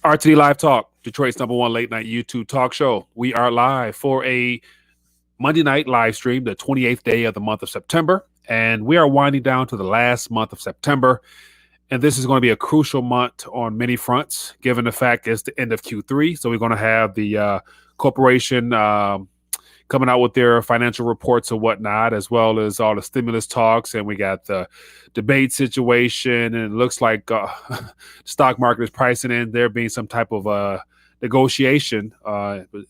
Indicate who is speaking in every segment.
Speaker 1: RTD Live Talk, Detroit's #1 late night YouTube talk show. We are live for a Monday night live stream, the 28th day of the month of September. And we are winding down to the last month of September. And this is going to be a crucial month on many fronts, given the fact it's the end of Q3. So we're going to have the corporation coming out with their financial reports and whatnot, as well as all the stimulus talks. And we got the debate situation. And it looks like stock market is pricing in there being some type of negotiation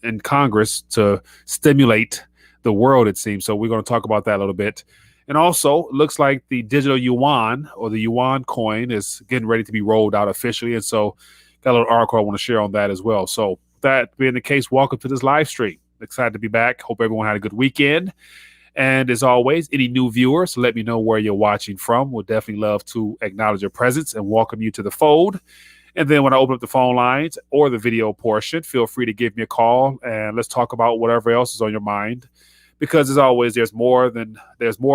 Speaker 1: in Congress to stimulate the world, it seems. So we're going to talk about that a little bit. And also, it looks like the digital yuan or the yuan coin is getting ready to be rolled out officially. And so got a little article I want to share on that as well. So that being the case, welcome to this live stream. Excited to be back. Hope everyone had a good weekend. And as always, any new viewers, let me know where you're watching from. We'll definitely love to acknowledge your presence and welcome you to the fold. And then when I open up the phone lines or the video portion, feel free to give me a call and let's talk about whatever else is on your mind. Because as always, there's more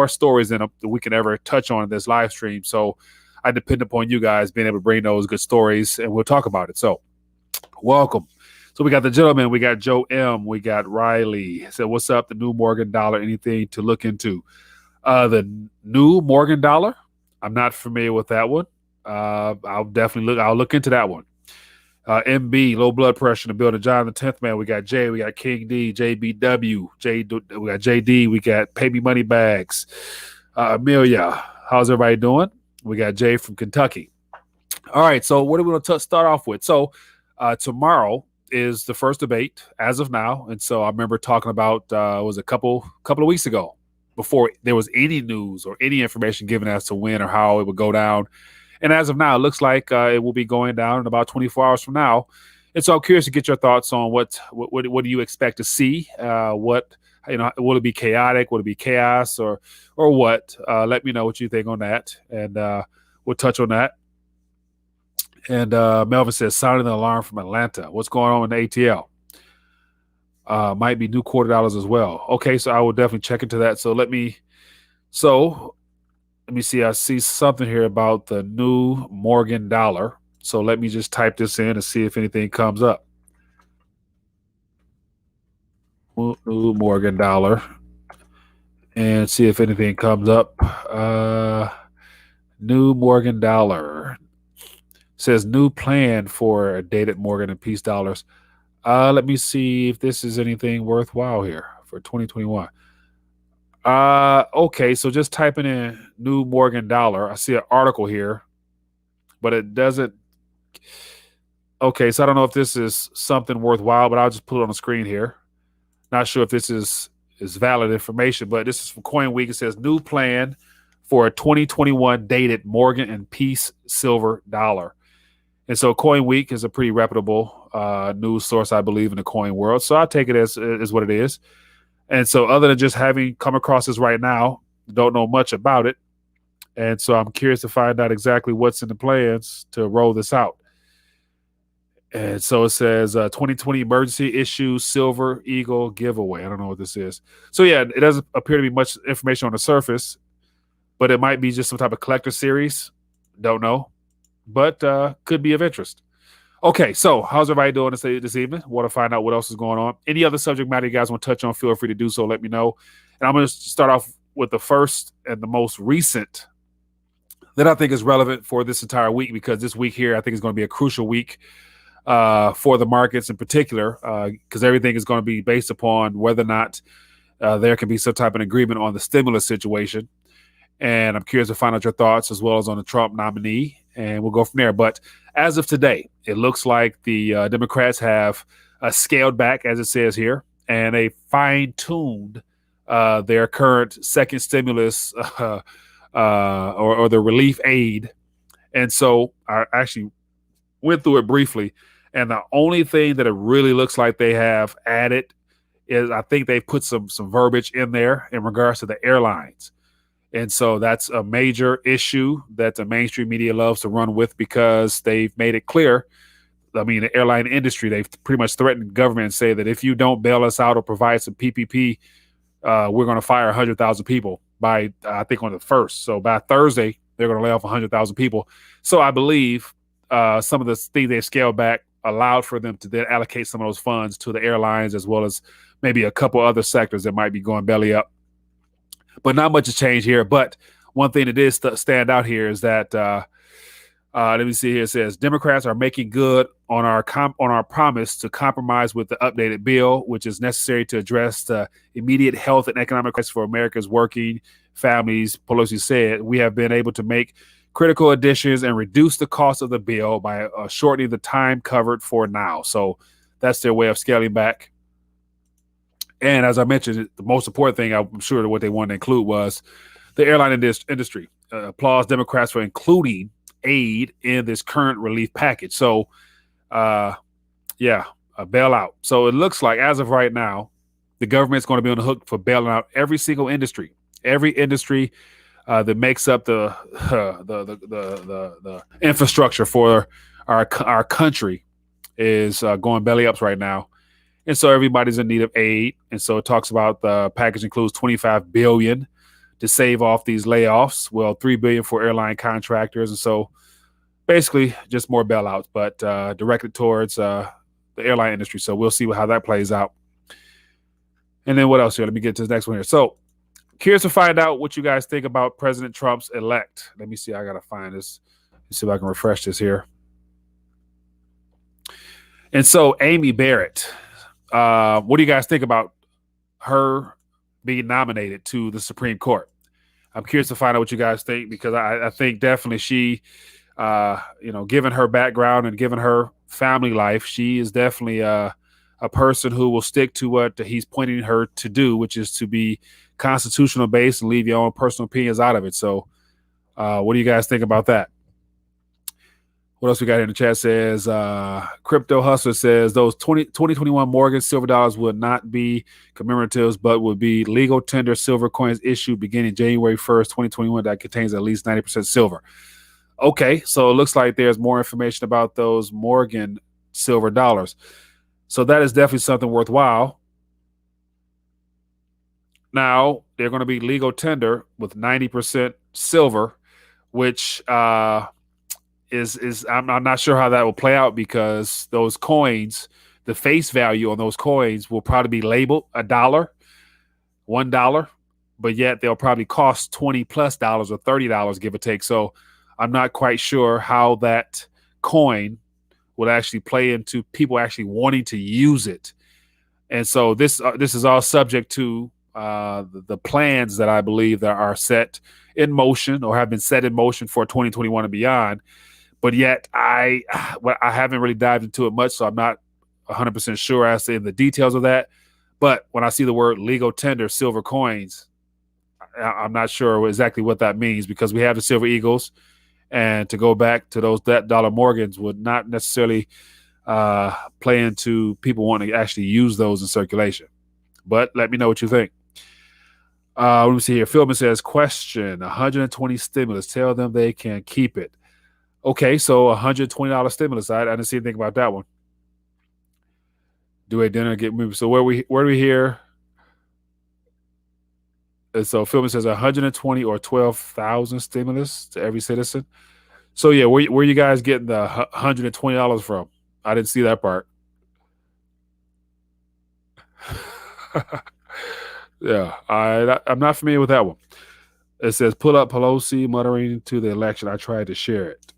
Speaker 1: stories than we can ever touch on in this live stream. So I depend upon you guys being able to bring those good stories and we'll talk about it. So welcome. So we got the gentleman, we got Joe M, we got Riley. Said, what's up? The new Morgan dollar, anything to look into? The new Morgan dollar, I'm not familiar with that one. I'll look into that one. MB, low blood pressure in the building. John the 10th man, we got Jay, we got King D, JBW, we got JD, we got Pay Me Money Bags. Amelia, how's everybody doing? We got Jay from Kentucky. All right, so what are we going to start off with? So tomorrow is the first debate as of now. And so I remember talking about was a couple of weeks ago before there was any news or any information given as to when or how it would go down. And as of now, it looks like it will be going down in about 24 hours from now. And so I'm curious to get your thoughts on what do you expect to see? Will it be chaotic? Will it be chaos or what? Let me know what you think on that. And we'll touch on that. And Melvin says, sounding the alarm from Atlanta. What's going on in the ATL? Might be new quarter dollars as well. Okay, so I will definitely check into that. So let me see. I see something here about the new Morgan dollar. So let me just type this in and see if anything comes up. New Morgan dollar. And see if anything comes up. New Morgan dollar. Says new plan for dated Morgan and Peace dollars. Let me see if this is anything worthwhile here for 2021. Okay, so just typing in new Morgan dollar. I see an article here, but it doesn't. Okay, so I don't know if this is something worthwhile, but I'll just put it on the screen here. Not sure if this is valid information, but this is from Coin Week. It says new plan for a 2021 dated Morgan and Peace silver dollar. And so Coin Week is a pretty reputable news source, I believe, in the coin world. So I take it as what it is. And so other than just having come across this right now, don't know much about it. And so I'm curious to find out exactly what's in the plans to roll this out. And so it says 2020 emergency issue Silver Eagle giveaway. I don't know what this is. So yeah, it doesn't appear to be much information on the surface, but it might be just some type of collector series. Don't know. But could be of interest. Okay, so how's everybody doing this evening? Want to find out what else is going on? Any other subject matter you guys want to touch on, feel free to do so. Let me know. And I'm going to start off with the first and the most recent that I think is relevant for this entire week, because this week here I think is going to be a crucial week for the markets in particular, because everything is going to be based upon whether or not there can be some type of agreement on the stimulus situation. And I'm curious to find out your thoughts as well as on the Trump nominee. And we'll go from there. But as of today, it looks like the Democrats have scaled back, as it says here, and they fine-tuned their current second stimulus or the relief aid. And so I actually went through it briefly. And the only thing that it really looks like they have added is I think they put some verbiage in there in regards to the airlines. And so that's a major issue that the mainstream media loves to run with because they've made it clear. I mean, the airline industry, they've pretty much threatened government and say that if you don't bail us out or provide some PPP, we're going to fire 100,000 people by, I think, on the 1st. So by Thursday, they're going to lay off 100,000 people. So I believe some of the things they scaled back allowed for them to then allocate some of those funds to the airlines as well as maybe a couple other sectors that might be going belly up. But not much has changed here. But one thing that is stand out here is that let me see here. It says Democrats are making good on our promise to compromise with the updated bill, which is necessary to address the immediate health and economic crisis for America's working families. Pelosi said, we have been able to make critical additions and reduce the cost of the bill by shortening the time covered for now. So that's their way of scaling back. And as I mentioned, the most important thing, I'm sure what they wanted to include was the airline industry. Applause Democrats for including aid in this current relief package. So, a bailout. So it looks like as of right now, the government's going to be on the hook for bailing out every single industry. Every industry that makes up the infrastructure for our country is going belly ups right now. And so everybody's in need of aid. And so it talks about the package includes $25 billion to save off these layoffs. Well, $3 billion for airline contractors. And so basically just more bailouts, but directed towards the airline industry. So we'll see how that plays out. And then what else here? Let me get to the next one here. So curious to find out what you guys think about President Trump's elect. Let me see. I got to find this. Let's see if I can refresh this here. And so Amy Barrett, what do you guys think about her being nominated to the Supreme Court? I'm curious to find out what you guys think because I think definitely she, given her background and given her family life, she is definitely a person who will stick to what he's pointing her to do, which is to be constitutional based and leave your own personal opinions out of it. So what do you guys think about that? What else we got here in the chat says, Crypto Hustler says those 2021 Morgan silver dollars would not be commemoratives, but would be legal tender silver coins issued beginning January 1st, 2021 that contains at least 90% silver. Okay, so it looks like there's more information about those Morgan silver dollars. So that is definitely something worthwhile. Now, they're going to be legal tender with 90% silver, which is I'm not sure how that will play out because those coins, the face value on those coins will probably be labeled $1, but yet they'll probably cost $20+ or $30, give or take. So I'm not quite sure how that coin would actually play into people actually wanting to use it. And so this is all subject to the plans that I believe that are set in motion or have been set in motion for 2021 and beyond. But yet I haven't really dived into it much, so I'm not 100% sure as to the details of that. But when I see the word legal tender silver coins, I'm not sure exactly what that means because we have the Silver Eagles, and to go back to those dollar Morgans would not necessarily play into people wanting to actually use those in circulation. But let me know what you think. Let me see here. Philman says, question, 120 stimulus. Tell them they can keep it. Okay, so $120 stimulus. I didn't see anything about that one. Do a dinner, get moved. So where do we hear? And so Philman says 120 or 12,000 stimulus to every citizen. So yeah, where you guys getting the $120 from? I didn't see that part. Yeah, I'm not familiar with that one. It says pull up Pelosi muttering to the election. I tried to share it.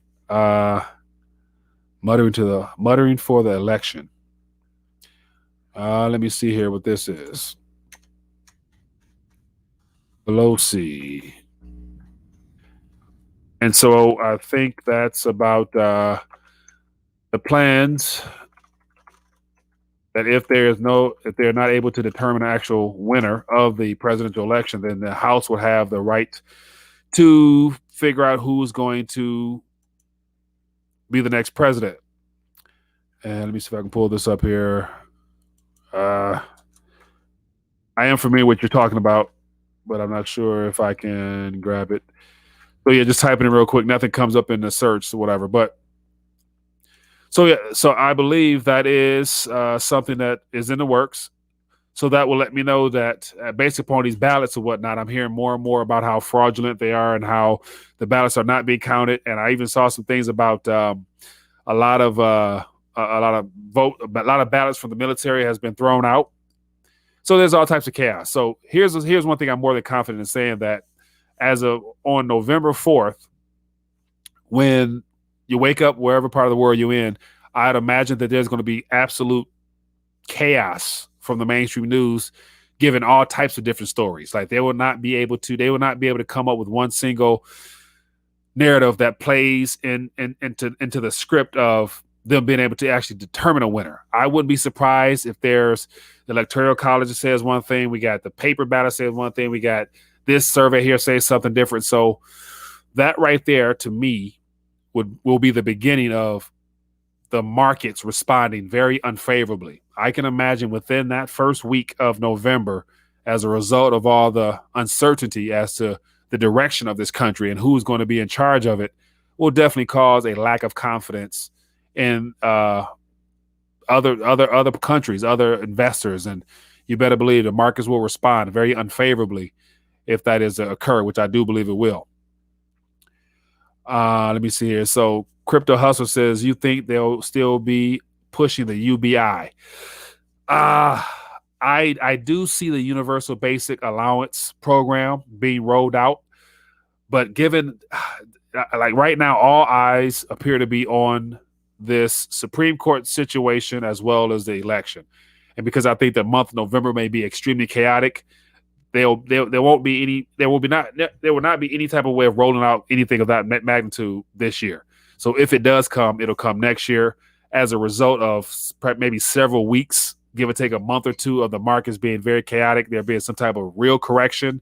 Speaker 1: Muttering for the election. Let me see here what this is. Pelosi. And so I think that's about the plans that if they're not able to determine an actual winner of the presidential election, then the House will have the right to figure out who's going to be the next president. And let me see if I can pull this up here. I am familiar with what you're talking about, but I'm not sure if I can grab it. So yeah, just typing it real quick. Nothing comes up in the search or whatever. But so yeah, so I believe that is something that is in the works. So that will let me know that based upon these ballots or whatnot, I'm hearing more and more about how fraudulent they are and how the ballots are not being counted. And I even saw some things about a lot of a lot of ballots from the military has been thrown out. So there's all types of chaos. So here's one thing I'm more than confident in saying, that as of on November 4th, when you wake up wherever part of the world you're in, I'd imagine that there's going to be absolute chaos from the mainstream news, given all types of different stories. Like they will not be able to come up with one single narrative that plays into the script of them being able to actually determine a winner. I wouldn't be surprised if there's the electoral college that says one thing, we got the paper ballot says one thing, we got this survey here says something different. So that right there, to me, will be the beginning of the markets responding very unfavorably. I can imagine within that first week of November, as a result of all the uncertainty as to the direction of this country and who's going to be in charge of it, will definitely cause a lack of confidence in other countries, other investors, and you better believe the markets will respond very unfavorably if that is to occur, which I do believe it will. Let me see here. So Crypto Hustle says, you think they'll still be pushing the UBI? I do see the Universal Basic Allowance program being rolled out, but given like right now, all eyes appear to be on this Supreme Court situation as well as the election, and because I think the month of November may be extremely chaotic, there will not be any type of way of rolling out anything of that magnitude this year. So if it does come, it'll come next year as a result of maybe several weeks, give or take a month or two, of the markets being very chaotic. There being some type of real correction,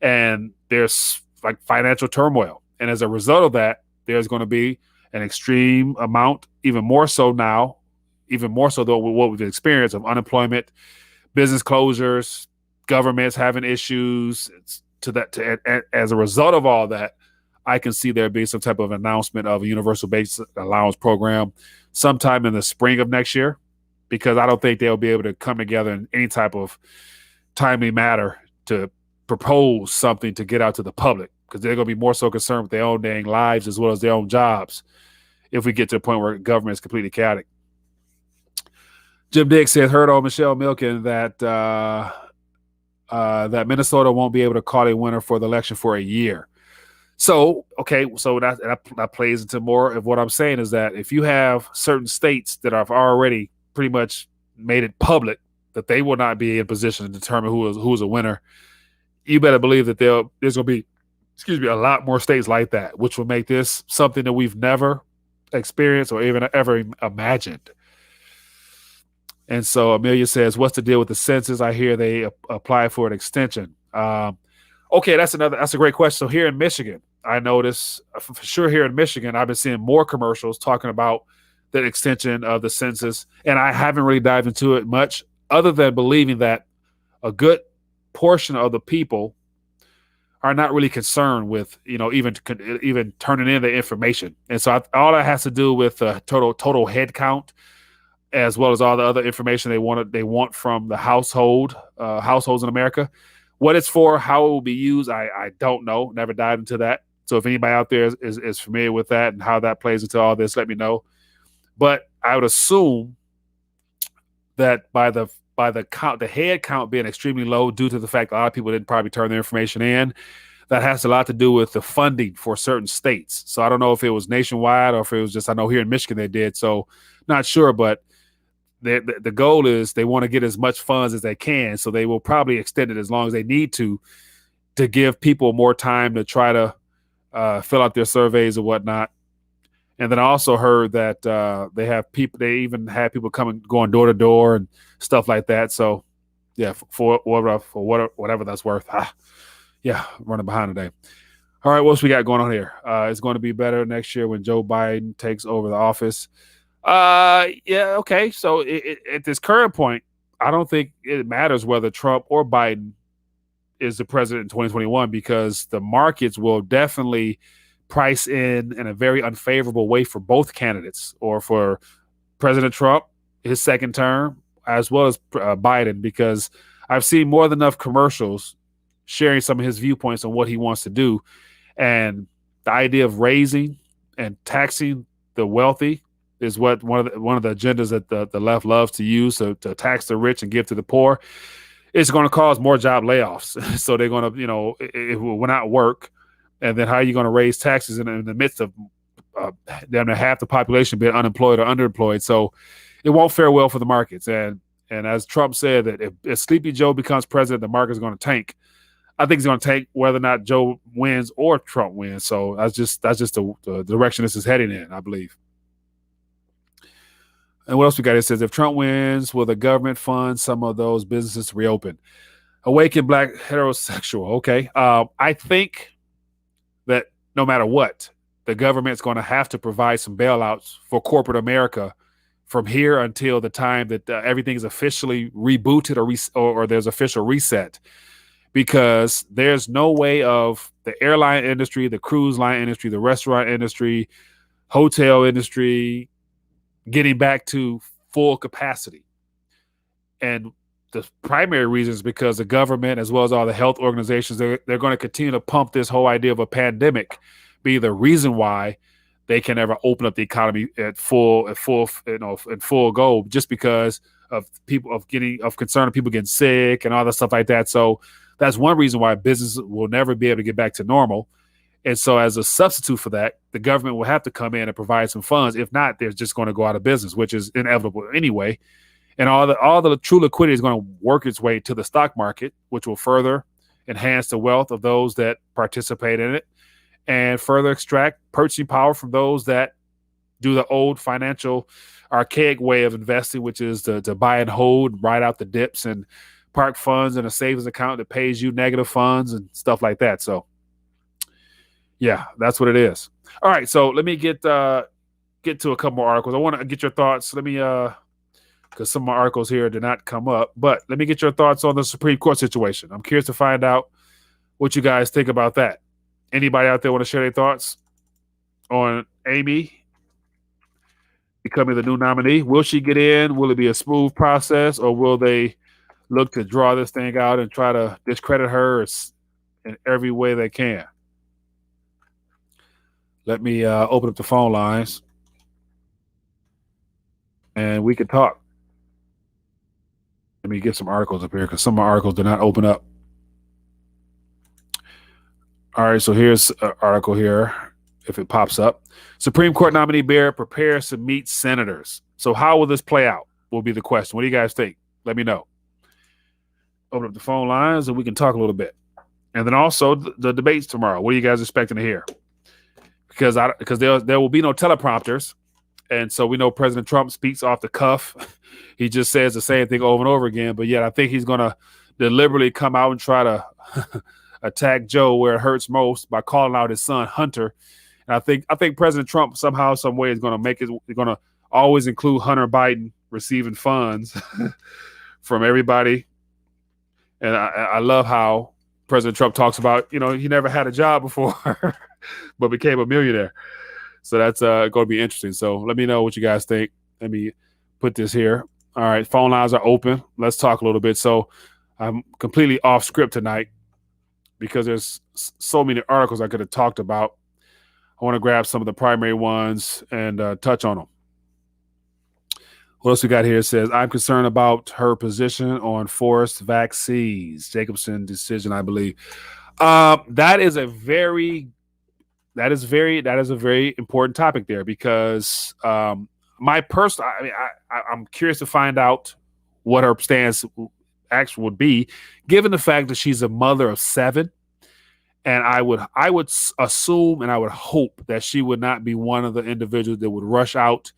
Speaker 1: and there's like financial turmoil. And as a result of that, there's going to be an extreme amount, even more so now, even more so though what we've experienced of unemployment, business closures, governments having issues. As a result of all that, I can see there being some type of announcement of a universal basic allowance program sometime in the spring of next year, because I don't think they'll be able to come together in any type of timely matter to propose something to get out to the public, because they're going to be more so concerned with their own dang lives as well as their own jobs if we get to a point where government is completely chaotic. Jim Diggs says, heard on Michelle Milken that that Minnesota won't be able to call a winner for the election for a year. So, okay, so that plays into more of what I'm saying, is that if you have certain states that have already pretty much made it public that they will not be in position to determine who's a winner, you better believe that there's going to be, a lot more states like that, which will make this something that we've never experienced or even ever imagined. And so Amelia says, what's the deal with the census? I hear they apply for an extension. Okay, that's a great question. So here in Michigan, I notice for sure here in Michigan, I've been seeing more commercials talking about the extension of the census. And I haven't really dived into it much, other than believing that a good portion of the people are not really concerned with, even turning in the information. And so all that has to do with total head count, as well as all the other information they want from the households in America. What it's for, how it will be used, I don't know. Never dived into that. So if anybody out there is familiar with that and how that plays into all this, let me know. But I would assume that by the head count being extremely low due to the fact that a lot of people didn't probably turn their information in, that has a lot to do with the funding for certain states. So I don't know if it was nationwide or if it was just, I know here in Michigan they did. So not sure, but the goal is they want to get as much funds as they can. So they will probably extend it as long as they need to give people more time to try to fill out their surveys or whatnot. And then I also heard that they even have people going door to door and stuff like that. So yeah, for whatever that's worth. Yeah, running behind today. All right, what else we got going on here? It's going to be better next year when Joe Biden takes over the office. Yeah, okay. So at this current point, I don't think it matters whether Trump or Biden is the president in 2021 because the markets will definitely price in a very unfavorable way for both candidates, or for President Trump, his second term, as well as Biden, because I've seen more than enough commercials sharing some of his viewpoints on what he wants to do. And the idea of raising and taxing the wealthy is what one of the agendas that the left loves to use, to tax the rich and give to the poor. It's going to cause more job layoffs. So they're going to, it will not work. And then how are you going to raise taxes in the midst of damn near half the population being unemployed or underemployed? So it won't fare well for the markets. And as Trump said, that if Sleepy Joe becomes president, the market's going to tank. I think it's going to tank whether or not Joe wins or Trump wins. So that's just the direction this is heading in, I believe. And what else we got? It says, if Trump wins, will the government fund some of those businesses to reopen? Awaken Black heterosexual. Okay. I think that no matter what, the government's going to have to provide some bailouts for corporate America from here until the time that everything is officially rebooted or there's official reset. Because there's no way of the airline industry, the cruise line industry, the restaurant industry, hotel industry getting back to full capacity. And the primary reason is because the government, as well as all the health organizations, they're going to continue to pump this whole idea of a pandemic be the reason why they can never open up the economy at full go, just because of concern of people getting sick and all that stuff like that. So that's one reason why business will never be able to get back to normal. And so as a substitute for that, the government will have to come in and provide some funds. If not, they're just going to go out of business, which is inevitable anyway. And all the true liquidity is going to work its way to the stock market, which will further enhance the wealth of those that participate in it and further extract purchasing power from those that do the old financial archaic way of investing, which is to buy and hold, ride out the dips, and park funds in a savings account that pays you negative funds and stuff like that. So yeah, that's what it is. All right. So let me get to a couple more articles. I want to get your thoughts. Let me, because some of my articles here did not come up, but let me get your thoughts on the Supreme Court situation. I'm curious to find out what you guys think about that. Anybody out there want to share their thoughts on Amy becoming the new nominee? Will she get in? Will it be a smooth process, or will they look to draw this thing out and try to discredit her in every way they can? Let me open up the phone lines and we can talk. Let me get some articles up here because some of my articles did not open up. All right, so here's an article here, if it pops up. Supreme Court nominee Barrett prepares to meet senators. So how will this play out will be the question. What do you guys think? Let me know. Open up the phone lines and we can talk a little bit. And then also the debates tomorrow. What are you guys expecting to hear? Because there will be no teleprompters. And so we know President Trump speaks off the cuff. He just says the same thing over and over again. But yet I think he's going to deliberately come out and try to attack Joe where it hurts most by calling out his son, Hunter. And I think President Trump somehow, some way is going to always include Hunter Biden receiving funds from everybody. And I love how President Trump talks about, he never had a job before, but became a millionaire. So that's going to be interesting. So let me know what you guys think. Let me put this here. All right. Phone lines are open. Let's talk a little bit. So I'm completely off script tonight because there's so many articles I could have talked about. I want to grab some of the primary ones and touch on them. What else we got here? It says, I'm concerned about her position on forced vaccines. Jacobson decision, I believe. That is a very important topic there because I'm curious to find out what her stance actually would be, given the fact that she's a mother of 7. And I would assume and I would hope that she would not be one of the individuals that would rush out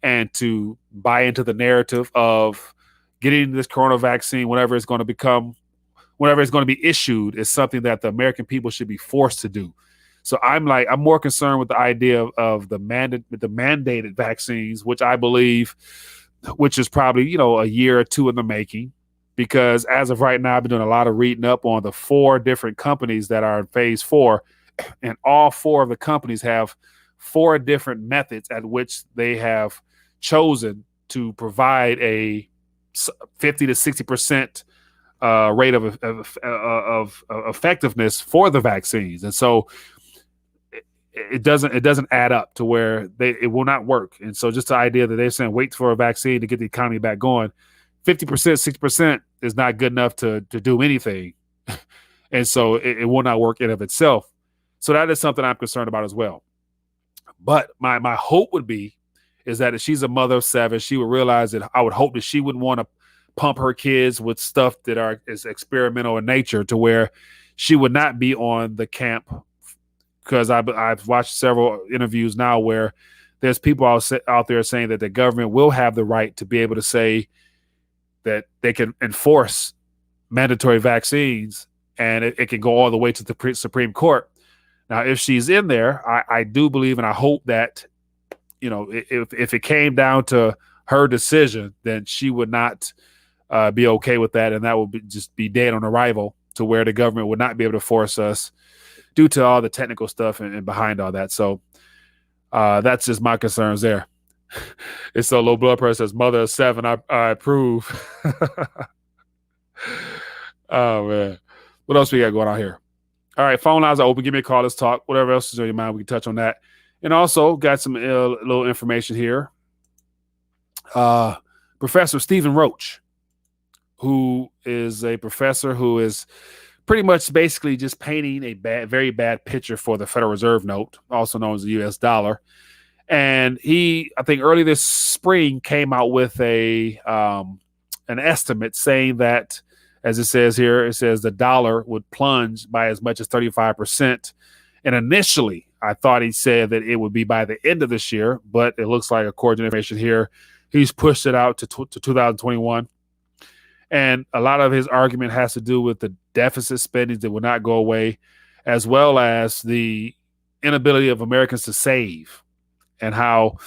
Speaker 1: and to buy into the narrative of getting this corona vaccine, whenever it's going to be issued, is something that the American people should be forced to do. So I'm more concerned with the idea of the mandated vaccines, which I believe, which is probably, a year or two in the making. because as of right now, I've been doing a lot of reading up on the 4 different companies that are in phase 4, and all 4 of the companies have 4 different methods at which they have chosen to provide a 50 to 60% rate of effectiveness for the vaccines. And so it doesn't add up to where it will not work. And so just the idea that they're saying wait for a vaccine to get the economy back going, 50%, 60% is not good enough to do anything. And so it will not work in of itself. So that is something I'm concerned about as well. But my hope would be is that if she's a mother of 7, she would realize that I would hope that she wouldn't want to pump her kids with stuff that is experimental in nature, to where she would not be on the camp. Because I've watched several interviews now where there's people out there saying that the government will have the right to be able to say that they can enforce mandatory vaccines, and it can go all the way to the Supreme Court. Now, if she's in there, I do believe and I hope that, if it came down to her decision, then she would not be okay with that, and that would just be dead on arrival, to where the government would not be able to force us due to all the technical stuff and behind all that. So that's just my concerns there. It's so low blood pressure says mother of 7. I approve. Oh man, what else we got going on here? All right, phone lines are open. Give me a call. Let's talk. Whatever else is on your mind, we can touch on that. And also got some little information here. Professor Stephen Roach, who is a professor who is pretty much basically just painting a very bad picture for the Federal Reserve note, also known as the U.S. dollar. And he, I think early this spring, came out with an estimate saying that, as it says here, it says the dollar would plunge by as much as 35%. And initially, I thought he said that it would be by the end of this year, but it looks like, according to information here, he's pushed it out to 2021. And a lot of his argument has to do with the deficit spending that will not go away, as well as the inability of Americans to save, and how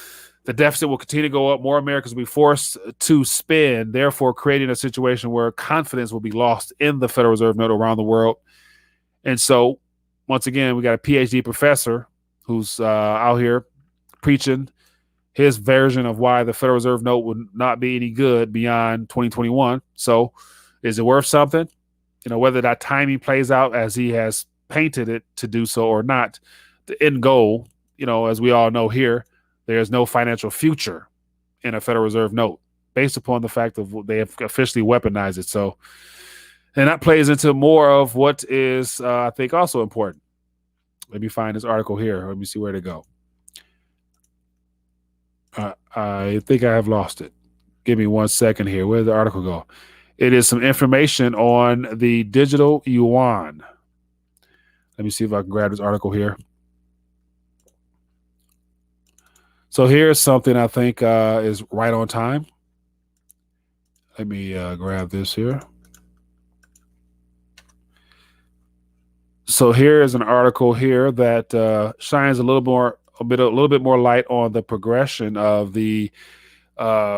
Speaker 1: the deficit will continue to go up. More Americans will be forced to spend, therefore creating a situation where confidence will be lost in the Federal Reserve note around the world. And so, once again, we got a PhD professor who's out here preaching his version of why the Federal Reserve note would not be any good beyond 2021. So is it worth something? Whether that timing plays out as he has painted it to do so or not, the end goal, as we all know here, there's no financial future in a Federal Reserve note based upon the fact that they have officially weaponized it. So, and that plays into more of what is, I think, also important. Let me find this article here. Let me see where to go. I think I have lost it. Give me 1 second here. Where did the article go? It is some information on the digital yuan. Let me see if I can grab this article here. So here's something I think is right on time. Let me grab this here. So here is an article here that shines a little bit more light on the progression of the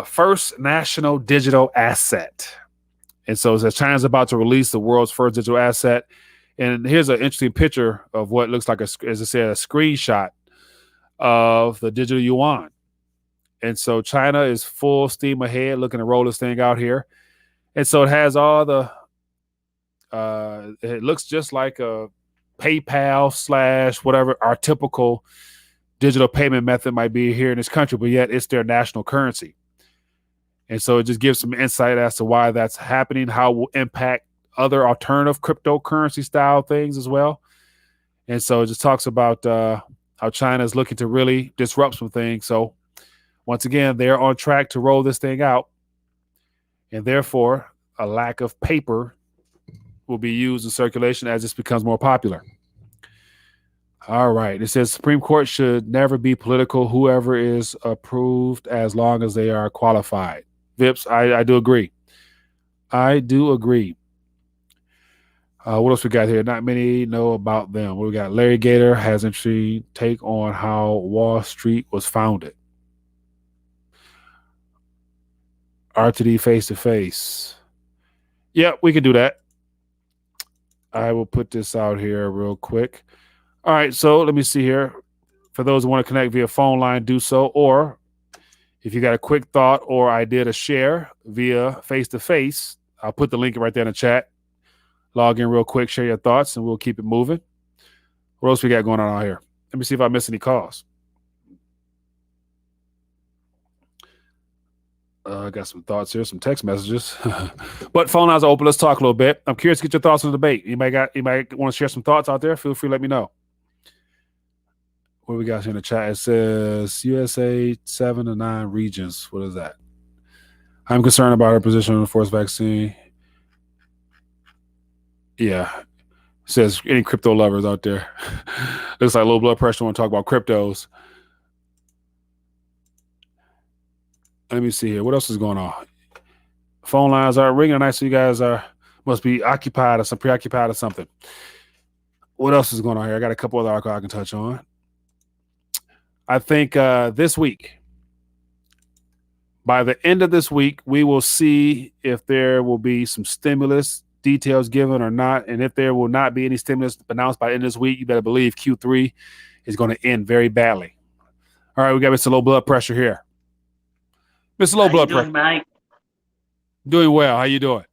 Speaker 1: first national digital asset. And so it says China's about to release the world's first digital asset. And here's an interesting picture of what looks like, as I said, a screenshot of the digital yuan. And so China is full steam ahead looking to roll this thing out here. And so it has all the, it looks just like a PayPal / whatever our typical digital payment method might be here in this country, but yet it's their national currency. And so it just gives some insight as to why that's happening, how it will impact other alternative cryptocurrency style things as well. And so it just talks about how China is looking to really disrupt some things. So once again, they're on track to roll this thing out. And therefore, a lack of paper will be used in circulation as this becomes more popular. All right. It says Supreme Court should never be political, whoever is approved, as long as they are qualified. Vips, I do agree. I do agree. What else we got here? Not many know about them. What we got? Larry Gator has interesting take on how Wall Street was founded. RTD face to face. Yeah, we can do that. I will put this out here real quick. All right, so let me see here. For those who want to connect via phone line, do so. Or if you got a quick thought or idea to share via face to face, I'll put the link right there in the chat. Log in real quick, share your thoughts, and we'll keep it moving. What else we got going on out here? Let me see if I miss any calls. I got some thoughts here, some text messages. But phone lines are open. Let's talk a little bit. I'm curious to get your thoughts on the debate. You might want to share some thoughts out there? Feel free to let me know. What we got here in the chat? It says USA 7 to 9 regions. What is that? I'm concerned about her position on the forced vaccine. Yeah. It says any crypto lovers out there. Looks like low blood pressure want to talk about cryptos. Let me see here. What else is going on? Phone lines are ringing tonight, so you guys must be occupied or preoccupied or something. What else is going on here? I got a couple other articles I can touch on. I think this week, by the end of this week, we will see if there will be some stimulus details given or not. And if there will not be any stimulus announced by the end of this week, you better believe Q3 is going to end very badly. All right, we got Mr. Low Blood Pressure here. Mr. Low Blood Pressure.
Speaker 2: Mike?
Speaker 1: Doing well. How you doing?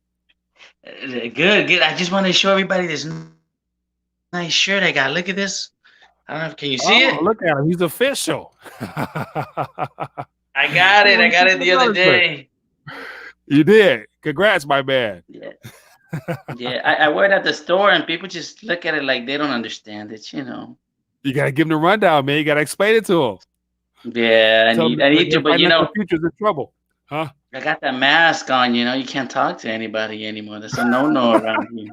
Speaker 2: Good. I just want to show everybody this nice shirt I got. Look at this. I don't know. Can you see it?
Speaker 1: Look at him. He's official.
Speaker 2: I got it. I got it the other day.
Speaker 1: You did. Congrats, my man.
Speaker 2: Yeah. Yeah. I wear it at the store, and people just look at it like they don't understand it. You know.
Speaker 1: You gotta give them the rundown, man. You gotta explain it to them.
Speaker 2: Yeah, I need to, but you know,
Speaker 1: the future's in trouble, huh?
Speaker 2: I got that mask on. You know, you can't talk to anybody anymore. That's a no-no around here.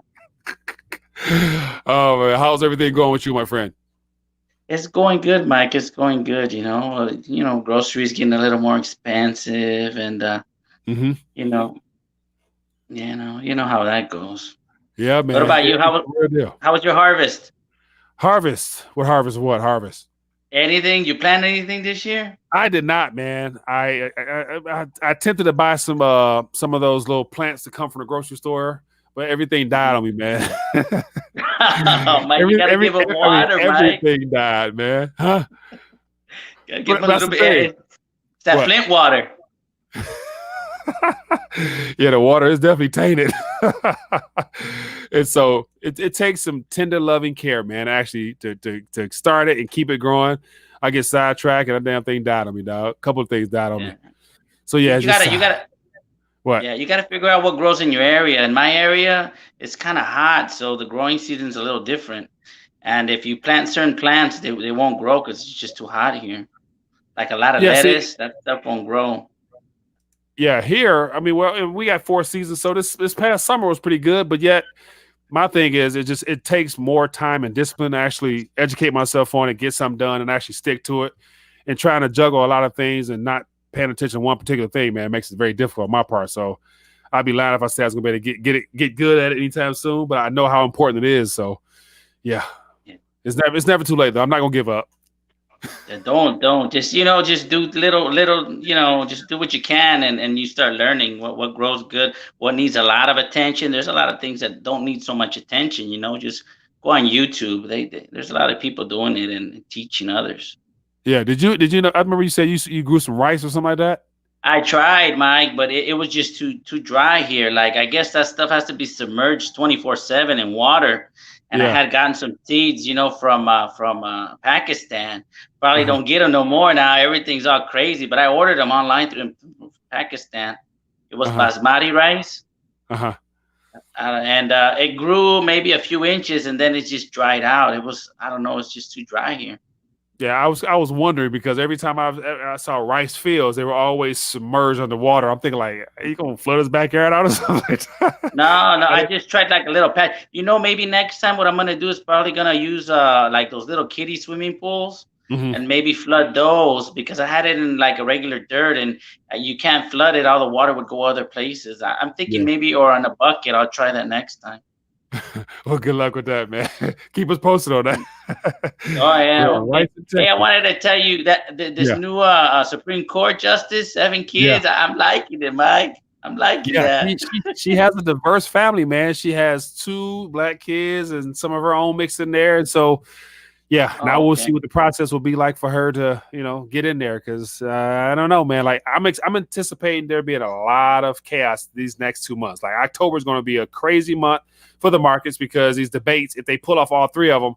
Speaker 1: Oh man, how's everything going with you, my friend?
Speaker 2: It's going good, Mike. It's going good. You know, groceries getting a little more expensive, and you know how that goes.
Speaker 1: Yeah, man.
Speaker 2: What about you? How was your harvest?
Speaker 1: Harvest? What harvest? What harvest?
Speaker 2: Anything? You planned anything this year?
Speaker 1: I did not, man. I attempted to buy some of those little plants that come from the grocery store, but everything died on me, man.
Speaker 2: Oh, Mike, you gotta give it water, Mike.
Speaker 1: Everything died, man. Huh?
Speaker 2: Gotta give a little bit. It's that Flint water.
Speaker 1: Yeah, the water is definitely tainted. And so it takes some tender loving care, man, actually to start it and keep it growing. I get sidetracked and that damn thing died on me, dog. A couple of things died on me. So yeah, you gotta what?
Speaker 2: Yeah, you gotta figure out what grows in your area. In my area, it's kind of hot, so the growing season's a little different. And if you plant certain plants, they won't grow because it's just too hot here. Like a lot of lettuce, that stuff won't grow.
Speaker 1: Yeah, here, I mean, well, we got 4 seasons, so this past summer was pretty good, but yet my thing is it takes more time and discipline to actually educate myself on it, get something done, and actually stick to it. And trying to juggle a lot of things and not paying attention to one particular thing, man, makes it very difficult on my part. So I'd be lying if I said I was gonna be able to get good at it anytime soon, but I know how important it is. So yeah. It's never too late though. I'm not gonna give up.
Speaker 2: Don't just do little just do what you can, and you start learning what grows good, what needs a lot of attention. There's a lot of things that don't need so much attention. Just go on YouTube. There's a lot of people doing it and teaching others.
Speaker 1: Yeah, did you know? I remember you said you grew some rice or something like that.
Speaker 2: I tried, Mike, but it was just too dry here. Like, I guess that stuff has to be submerged 24/7 in water. And I had gotten some seeds, from Pakistan. Probably don't get them no more now. Everything's all crazy. But I ordered them online through Pakistan. It was basmati rice. And it grew maybe a few inches, and then it just dried out. I don't know, it's just too dry here.
Speaker 1: Yeah, I was wondering because every time I saw rice fields, they were always submerged underwater. I'm thinking like, are you gonna flood his backyard out or something?
Speaker 2: No, I just tried like a little patch. Maybe next time what I'm gonna do is probably gonna use like those little kiddie swimming pools and maybe flood those, because I had it in like a regular dirt and you can't flood it. All the water would go other places. I'm thinking maybe, or on a bucket. I'll try that next time.
Speaker 1: Well, good luck with that, man. Keep us posted on that.
Speaker 2: Oh, yeah. Hey, I wanted to tell you that this new Supreme Court justice, 7 kids, I'm liking it, Mike. I'm liking
Speaker 1: Yeah,
Speaker 2: that.
Speaker 1: she has a diverse family, man. She has 2 black kids and some of her own mixed in there, and so yeah, now
Speaker 2: Oh,
Speaker 1: we'll see
Speaker 2: okay.
Speaker 1: what the process will be like for her to, get in there. Because I don't know, man. Like I'm anticipating there being a lot of chaos these next 2 months. Like October is going to be a crazy month for the markets because these debates, if they pull off all 3 of them,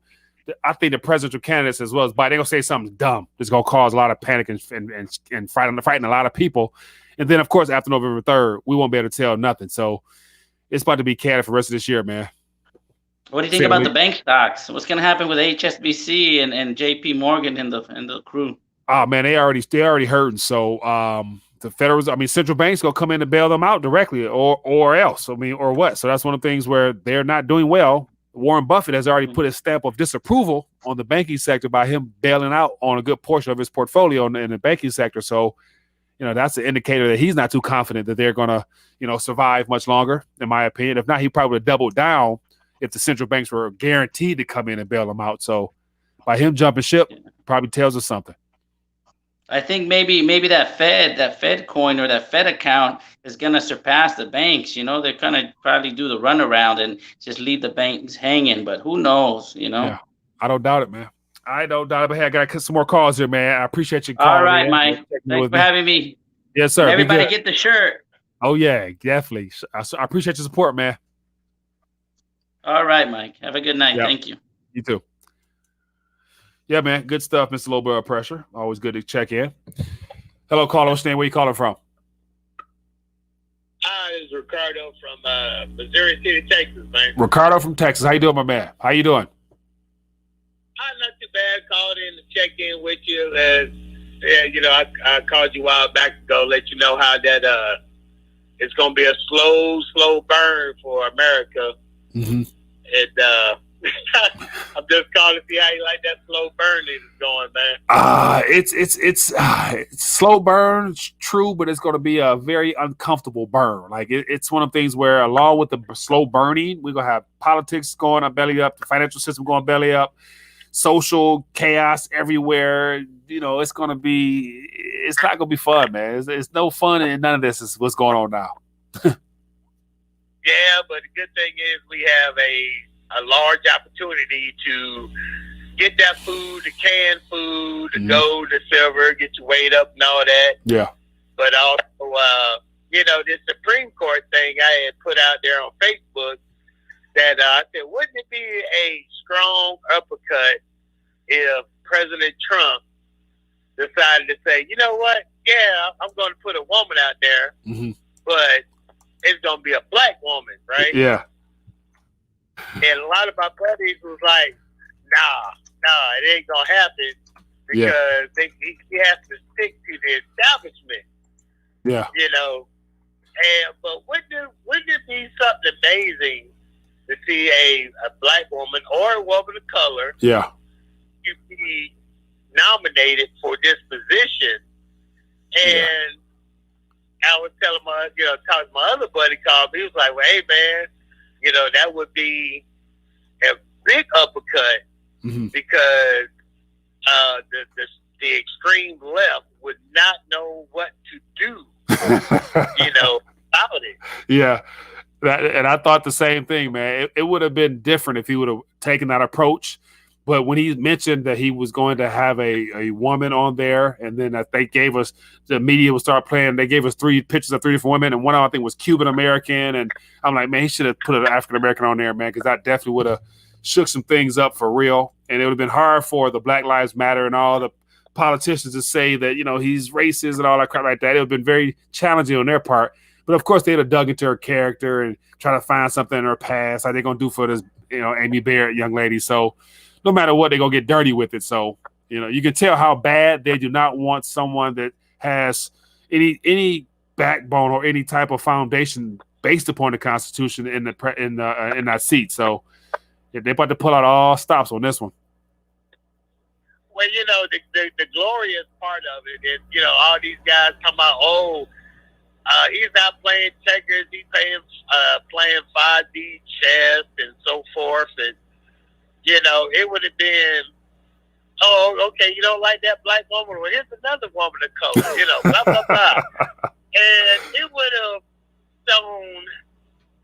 Speaker 1: I think the presidential candidates as well as Biden, they're gonna say something dumb that's gonna cause a lot of panic and frighten a lot of people. And then, of course, after November 3rd, we won't be able to tell nothing. So it's about to be chaotic for the rest of this year, man.
Speaker 2: What do you think
Speaker 1: Say the
Speaker 2: about the
Speaker 1: least.
Speaker 2: bank stocks? What's gonna happen with HSBC and JP Morgan in the crew?
Speaker 1: Oh man, they already hurting. So the federal, I mean, central banks gonna come in and bail them out directly, or else. I mean, or what? So that's one of the things where they're not doing well. Warren Buffett has already
Speaker 2: Mhm.
Speaker 1: put his stamp of disapproval on the banking sector by him bailing out on a good portion of his portfolio in the banking sector. So that's an indicator that he's not too confident that they're gonna survive much longer. In my opinion, if not, he probably would have doubled down if the central banks were guaranteed to come in and bail them out. So by him jumping ship,
Speaker 2: Yeah.
Speaker 1: probably tells us something.
Speaker 2: I think maybe that Fed coin or that Fed account is gonna surpass the banks. They're gonna probably do the runaround and just leave the banks hanging. But who knows?
Speaker 1: Yeah, I don't doubt it, man. I don't doubt it. But hey, I got to cut some more calls here, man. I appreciate you
Speaker 2: All
Speaker 1: calling
Speaker 2: right,
Speaker 1: in,
Speaker 2: Mike.
Speaker 1: checking in
Speaker 2: Thanks
Speaker 1: with
Speaker 2: for
Speaker 1: me.
Speaker 2: having me.
Speaker 1: Yes,
Speaker 2: And
Speaker 1: sir. Be
Speaker 2: everybody
Speaker 1: good.
Speaker 2: get the shirt.
Speaker 1: Oh yeah, definitely. I appreciate your support, man.
Speaker 2: All right, Mike. Have a good night.
Speaker 1: Yeah,
Speaker 2: Thank you.
Speaker 1: you too. Yeah, man. Good stuff, Mr. Low Blood Pressure. Always good to check in. Hello, caller. What's your name? Where you calling from?
Speaker 3: Hi, this is Ricardo from Missouri City, Texas, man.
Speaker 1: Ricardo from Texas. How you doing, my man? How you doing?
Speaker 3: I'm not too bad. Called in to check in with you. I called you a while back ago, let you know how that it's going to be a slow burn for America.
Speaker 1: Mm-hmm.
Speaker 3: And I'm just calling to see how you like that slow burn is going, man.
Speaker 1: It's slow burn, it's true, but it's going to be a very uncomfortable burn. Like it's one of the things where, along with the slow burning, we're gonna have politics going on belly up, the financial system going belly up, social chaos everywhere. It's gonna be, it's not gonna be fun, man. It's no fun, and none of this is what's going on now.
Speaker 3: Yeah, but the good thing is we have a large opportunity to get that food, the canned food, the gold, the silver, get your weight up and all that.
Speaker 1: Yeah.
Speaker 3: But also, this Supreme Court thing I had put out there on Facebook that I said, wouldn't it be a strong uppercut if President Trump decided to say, you know what? Yeah, I'm going to put a woman out there, but it's going to be a black woman, right?
Speaker 1: Yeah.
Speaker 3: And a lot of my buddies was like, nah, it ain't going to happen because he has to stick to the establishment.
Speaker 1: Yeah.
Speaker 3: But wouldn't it be something amazing to see a black woman or a woman of color to be nominated for this position? And I was telling talking to my other buddy called me. He was like, well, hey, man, that would be a big uppercut because the extreme left would not know what to do, about it.
Speaker 1: Yeah. And I thought the same thing, man. It would have been different if he would have taken that approach. But when he mentioned that he was going to have a woman on there, and then that they gave us, the media would start playing, they gave us 3 pictures of 3 different women, and one of them I think was Cuban American. And I'm like, man, he should have put an African American on there, man, because that definitely would have shook some things up for real. And it would have been hard for the Black Lives Matter and all the politicians to say that, he's racist and all that crap like that. It would have been very challenging on their part. But of course, they'd have dug into her character and try to find something in her past, like they're going to do for this, Amy Barrett young lady. So no matter what, they're going to get dirty with it. So, you can tell how bad they do not want someone that has any backbone or any type of foundation based upon the Constitution in that seat. So they're about to pull out all stops on this one.
Speaker 3: Well, the glorious part of it is, all these guys come out, he's not playing checkers, he's playing 5D chess and so forth. And, it would have been, okay, you don't like that black woman? Well, here's another woman of color, blah, blah, blah. And it would have shown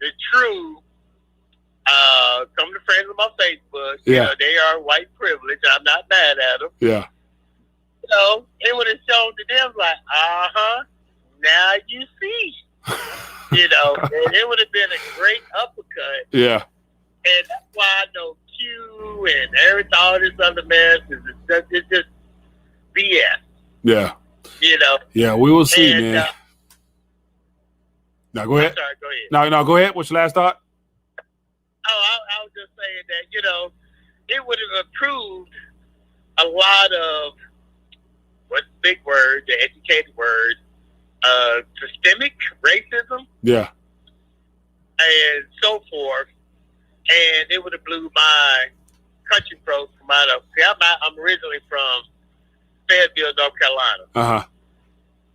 Speaker 3: the true. Some of the friends on my Facebook,
Speaker 1: yeah.
Speaker 3: You know, they are white privilege. I'm not mad at them.
Speaker 1: Yeah.
Speaker 3: So it would have shown to them like, now you see. You know, and it would have been a great uppercut.
Speaker 1: Yeah.
Speaker 3: And that's why I know Q and all this other mess it's just BS.
Speaker 1: Yeah.
Speaker 3: You know.
Speaker 1: Yeah, we will see, man. Now go ahead.
Speaker 3: I'm sorry, go ahead.
Speaker 1: No, go ahead. What's your last thought?
Speaker 3: Oh, I was just saying that, you know, it would have improved a lot of what's the big word, the educated word, systemic racism.
Speaker 1: Yeah.
Speaker 3: And so forth. And it would have blew my country folks from out of. See, I'm originally from Fayetteville, North Carolina.
Speaker 1: Uh-huh.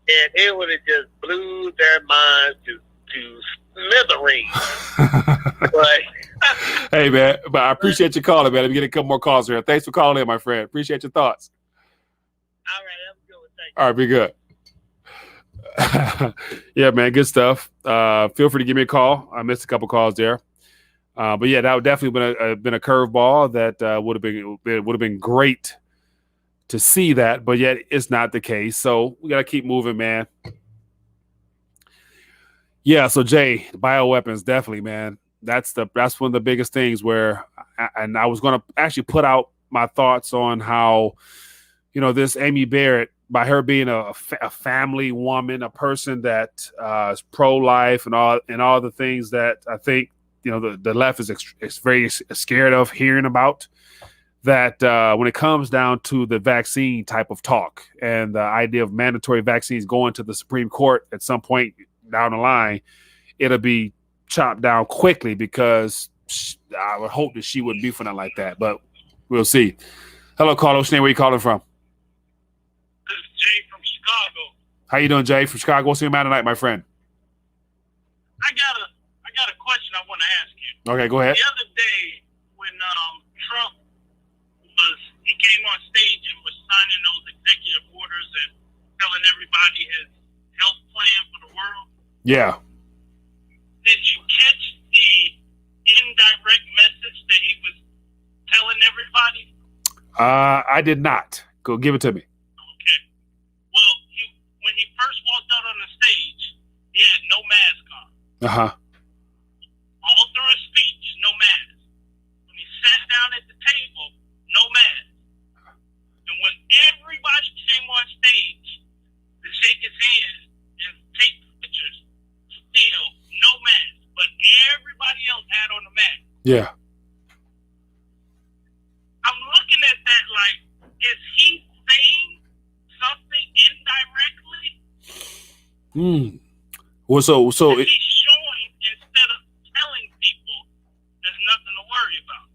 Speaker 3: And it would have just blew their minds to smithereens. But
Speaker 1: hey, man, but I appreciate you calling, man. Let me get a couple more calls here. Thanks for calling in, my friend. Appreciate your thoughts.
Speaker 3: All right, have a good one. Thank you.
Speaker 1: All right, be good. Yeah, man, good stuff. Feel free to give me a call. I missed a couple calls there. But yeah, that would definitely been a curveball that would have been great to see that, but yet it's not the case. So we got to keep moving, man. Yeah, so Jay, bioweapons, definitely, man. That's one of the biggest things where, and I was going to actually put out my thoughts on how, you know, this Amy Barrett, by her being a family woman, a person that is pro-life and all the things that I think, you know, the left is very scared of hearing about, that when it comes down to the vaccine type of talk and the idea of mandatory vaccines going to the Supreme Court at some point down the line, it'll be chopped down quickly, because I would hope that she wouldn't be for nothing like that, but we'll see. Hello, Carlos. Where are you calling from?
Speaker 4: This is Jay from Chicago.
Speaker 1: How you doing, Jay from Chicago? What's your matter tonight, my friend?
Speaker 4: I got a question I want to ask you.
Speaker 1: Okay, go ahead.
Speaker 4: The other day when Trump he came on stage and was signing those executive orders and telling everybody his health plan for the world.
Speaker 1: Yeah.
Speaker 4: Did you catch the indirect message that he was telling everybody?
Speaker 1: I did not. Go give it to me.
Speaker 4: Okay. Well, when he first walked out on the stage, he had no mask on.
Speaker 1: Uh-huh.
Speaker 4: All through his speech, no mask. When he sat down at the table, no mask. And when everybody came on stage to shake his hand and take pictures, still no mask. But everybody else had on the mask.
Speaker 1: Yeah.
Speaker 4: I'm looking at that like, is he saying something indirectly?
Speaker 1: Well, so
Speaker 4: he's showing instead of telling people there's nothing to worry about.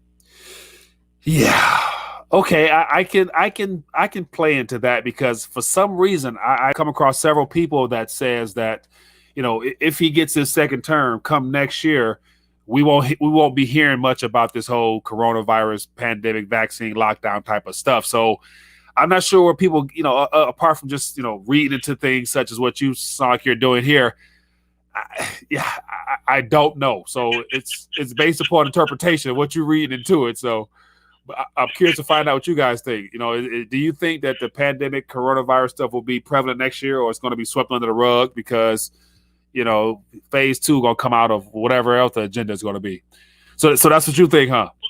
Speaker 1: Yeah. Okay, I can play into that, because for some reason I come across several people that says that, you know, if he gets his second term come next year, we won't be hearing much about this whole coronavirus pandemic vaccine lockdown type of stuff. So I'm not sure where people, you know, apart from just, you know, reading into things such as what you sound like you're doing here. I don't know. So it's based upon interpretation of what you're reading into it. So I'm curious to find out what you guys think. You know, do you think that the pandemic coronavirus stuff will be prevalent next year, or it's going to be swept under the rug because, you know, phase 2 going to come out of whatever else the agenda is going to be? So that's what you think, huh?
Speaker 4: That's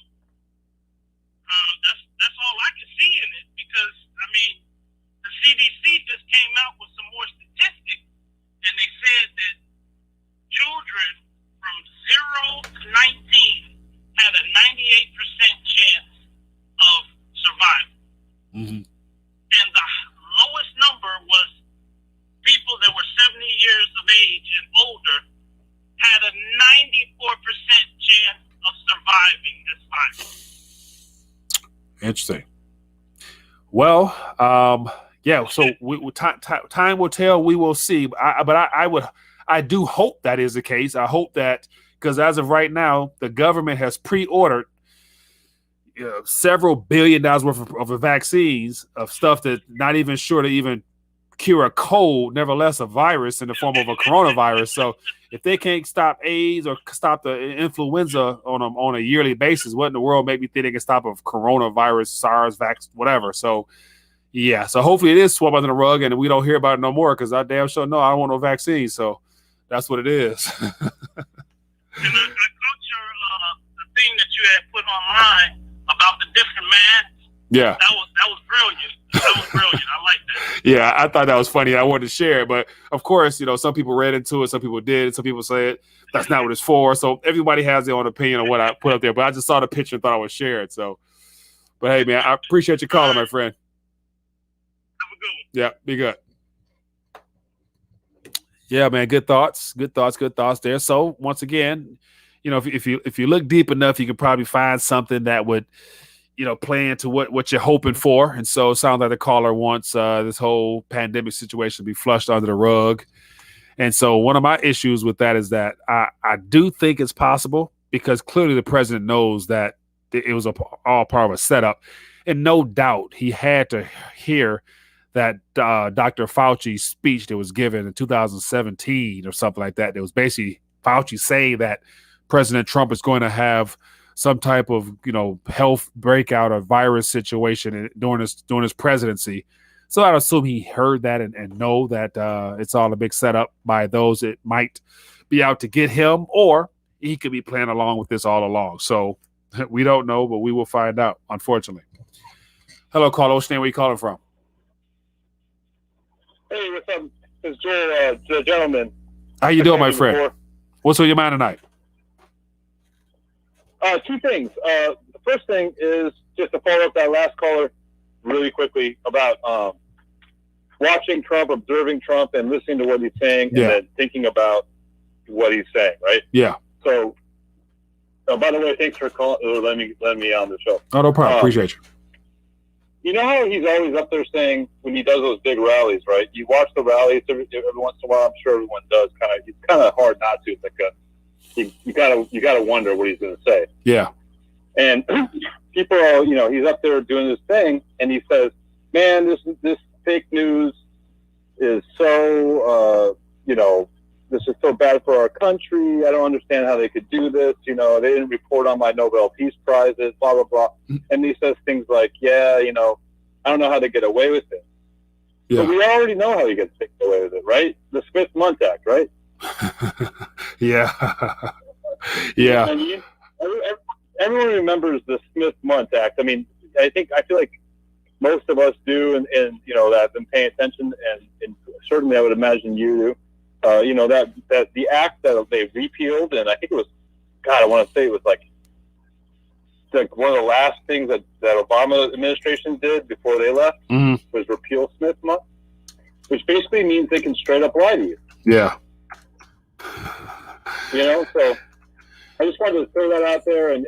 Speaker 4: all I can see in it, because, I mean, the CDC just came out with some more statistics, and they said that children from 0 to 19 had a 98% chance of survival.
Speaker 1: Mm-hmm.
Speaker 4: And the lowest number was people that were 70 years of age and older had a 94% chance of surviving this virus.
Speaker 1: Interesting. Well, yeah. So time will tell. We will see. I do hope that is the case. I hope that, because as of right now, the government has pre-ordered several $billion worth of vaccines, of stuff that not even sure to even cure a cold, nevertheless a virus in the form of a coronavirus. So if they can't stop AIDS or stop the influenza on a yearly basis, what in the world make me think they can stop a coronavirus, SARS, whatever? So yeah, so hopefully it is swept under the rug and we don't hear about it no more, because I damn sure know I don't want no vaccine. So that's what it is.
Speaker 4: And I caught the thing that you had put online about the different masks.
Speaker 1: Yeah.
Speaker 4: That was brilliant. That was brilliant. I like that.
Speaker 1: Yeah, I thought that was funny. I wanted to share it, but of course, some people read into it, some people did, some people said that's not what it's for. So everybody has their own opinion on what I put up there. But I just saw the picture and thought I would share it. So, but hey, man, I appreciate you calling, my friend.
Speaker 4: Have a good one.
Speaker 1: Yeah, be good. Yeah, man, good thoughts there. So once again, if you look deep enough, you can probably find something that would, play into what you're hoping for. And so it sounds like the caller wants this whole pandemic situation to be flushed under the rug. And so one of my issues with that is that I do think it's possible, because clearly the president knows that it was all part of a setup. And no doubt he had to hear that Dr. Fauci's speech that was given in 2017 or something like that. It was basically Fauci saying that President Trump is going to have some type of, health breakout or virus situation during his presidency. So I'd assume he heard that and know that it's all a big setup by those that might be out to get him, or he could be playing along with this all along. So we don't know, but we will find out, unfortunately. Hello, caller. What's your name? Where you calling from?
Speaker 5: Hey, what's up? It's Joel, the gentleman.
Speaker 1: How you doing, my friend? Before. What's on your mind tonight?
Speaker 5: Two things. The first thing is just to follow up that last caller really quickly about watching Trump, observing Trump, and listening to what he's saying, and then thinking about what he's saying, right?
Speaker 1: Yeah.
Speaker 5: So, by the way, thanks for calling. Letting me on the show.
Speaker 1: Oh, no problem. Appreciate you.
Speaker 5: You know how he's always up there saying when he does those big rallies, right? You watch the rallies every once in a while. I'm sure everyone does. It's kind of hard not to. It's like you gotta wonder what he's going to say.
Speaker 1: Yeah.
Speaker 5: And people are, he's up there doing this thing, and he says, "Man, this fake news is so, this is so bad for our country. I don't understand how they could do this. They didn't report on my Nobel Peace Prizes, blah, blah, blah." And he says things like, "Yeah, I don't know how they get away with it." Yeah. But we already know how he gets away with it, right? The Smith-Mundt Act, right?
Speaker 1: Yeah. Yeah.
Speaker 5: I mean, everyone remembers the Smith-Mundt Act. I mean, I feel like most of us do, and that have been paying attention, and certainly I would imagine you do. That the act that they repealed, and I think it was, God, I want to say it was like one of the last things that Obama administration did before they left was repeal Smith-Mundt, which basically means they can straight up lie to you.
Speaker 1: Yeah.
Speaker 5: So I just wanted to throw that out there, and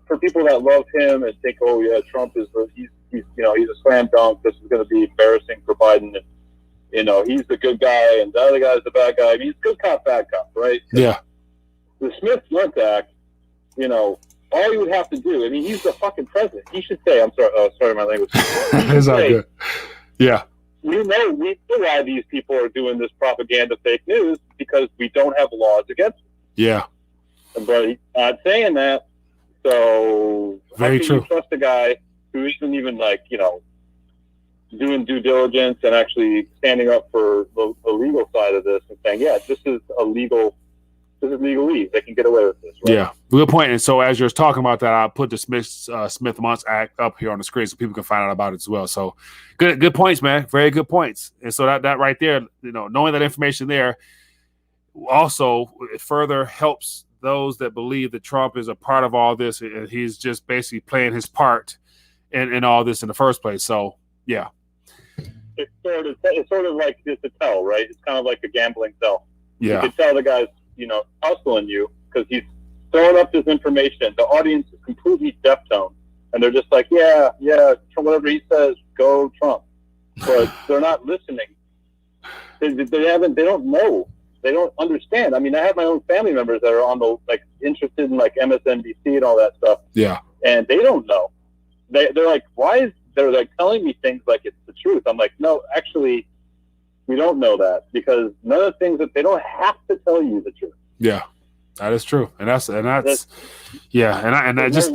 Speaker 5: for people that love him and think, oh yeah, Trump is he's a slam dunk. This is going to be embarrassing for Biden, and he's the good guy and the other guy's the bad guy. I mean, he's good cop, bad cop, right?
Speaker 1: Yeah.
Speaker 5: The Smith-Mundt Act, all you would have to do. I mean, he's the fucking president. He should say, I'm sorry, sorry, my language.
Speaker 1: It's all good. Yeah.
Speaker 5: We know why these people are doing this propaganda fake news, because we don't have laws against it.
Speaker 1: Yeah.
Speaker 5: But he's not saying that. So
Speaker 1: very
Speaker 5: how can
Speaker 1: true.
Speaker 5: You trust a guy who isn't even doing due diligence and actually standing up for the legal side of this and saying, yeah, this is legalese. They can get away with this. Right?
Speaker 1: Yeah, good point. And so as you're talking about that, I'll put the Smith-Mundt Act up here on the screen so people can find out about it as well. So good points, man. Very good points. And so that right there, knowing that information there also it further helps those that believe that Trump is a part of all this, and he's just basically playing his part in all this in the first place. So yeah.
Speaker 5: It's sort of like it's a tell, right? It's kind of like a gambling tell.
Speaker 1: Yeah.
Speaker 5: You can tell the guy's, hustling you because he's throwing up this information. The audience is completely deaf tone, and they're just like, yeah, whatever he says, go Trump. But they're not listening. They don't know. They don't understand. I mean, I have my own family members that are interested in MSNBC and all that stuff.
Speaker 1: Yeah.
Speaker 5: And they don't know. They're like, they're telling me things like it's the truth. I'm like, no, actually, we don't know that because none of the things that they don't have to tell you the truth.
Speaker 1: Yeah. That is true, and that's yeah, and I just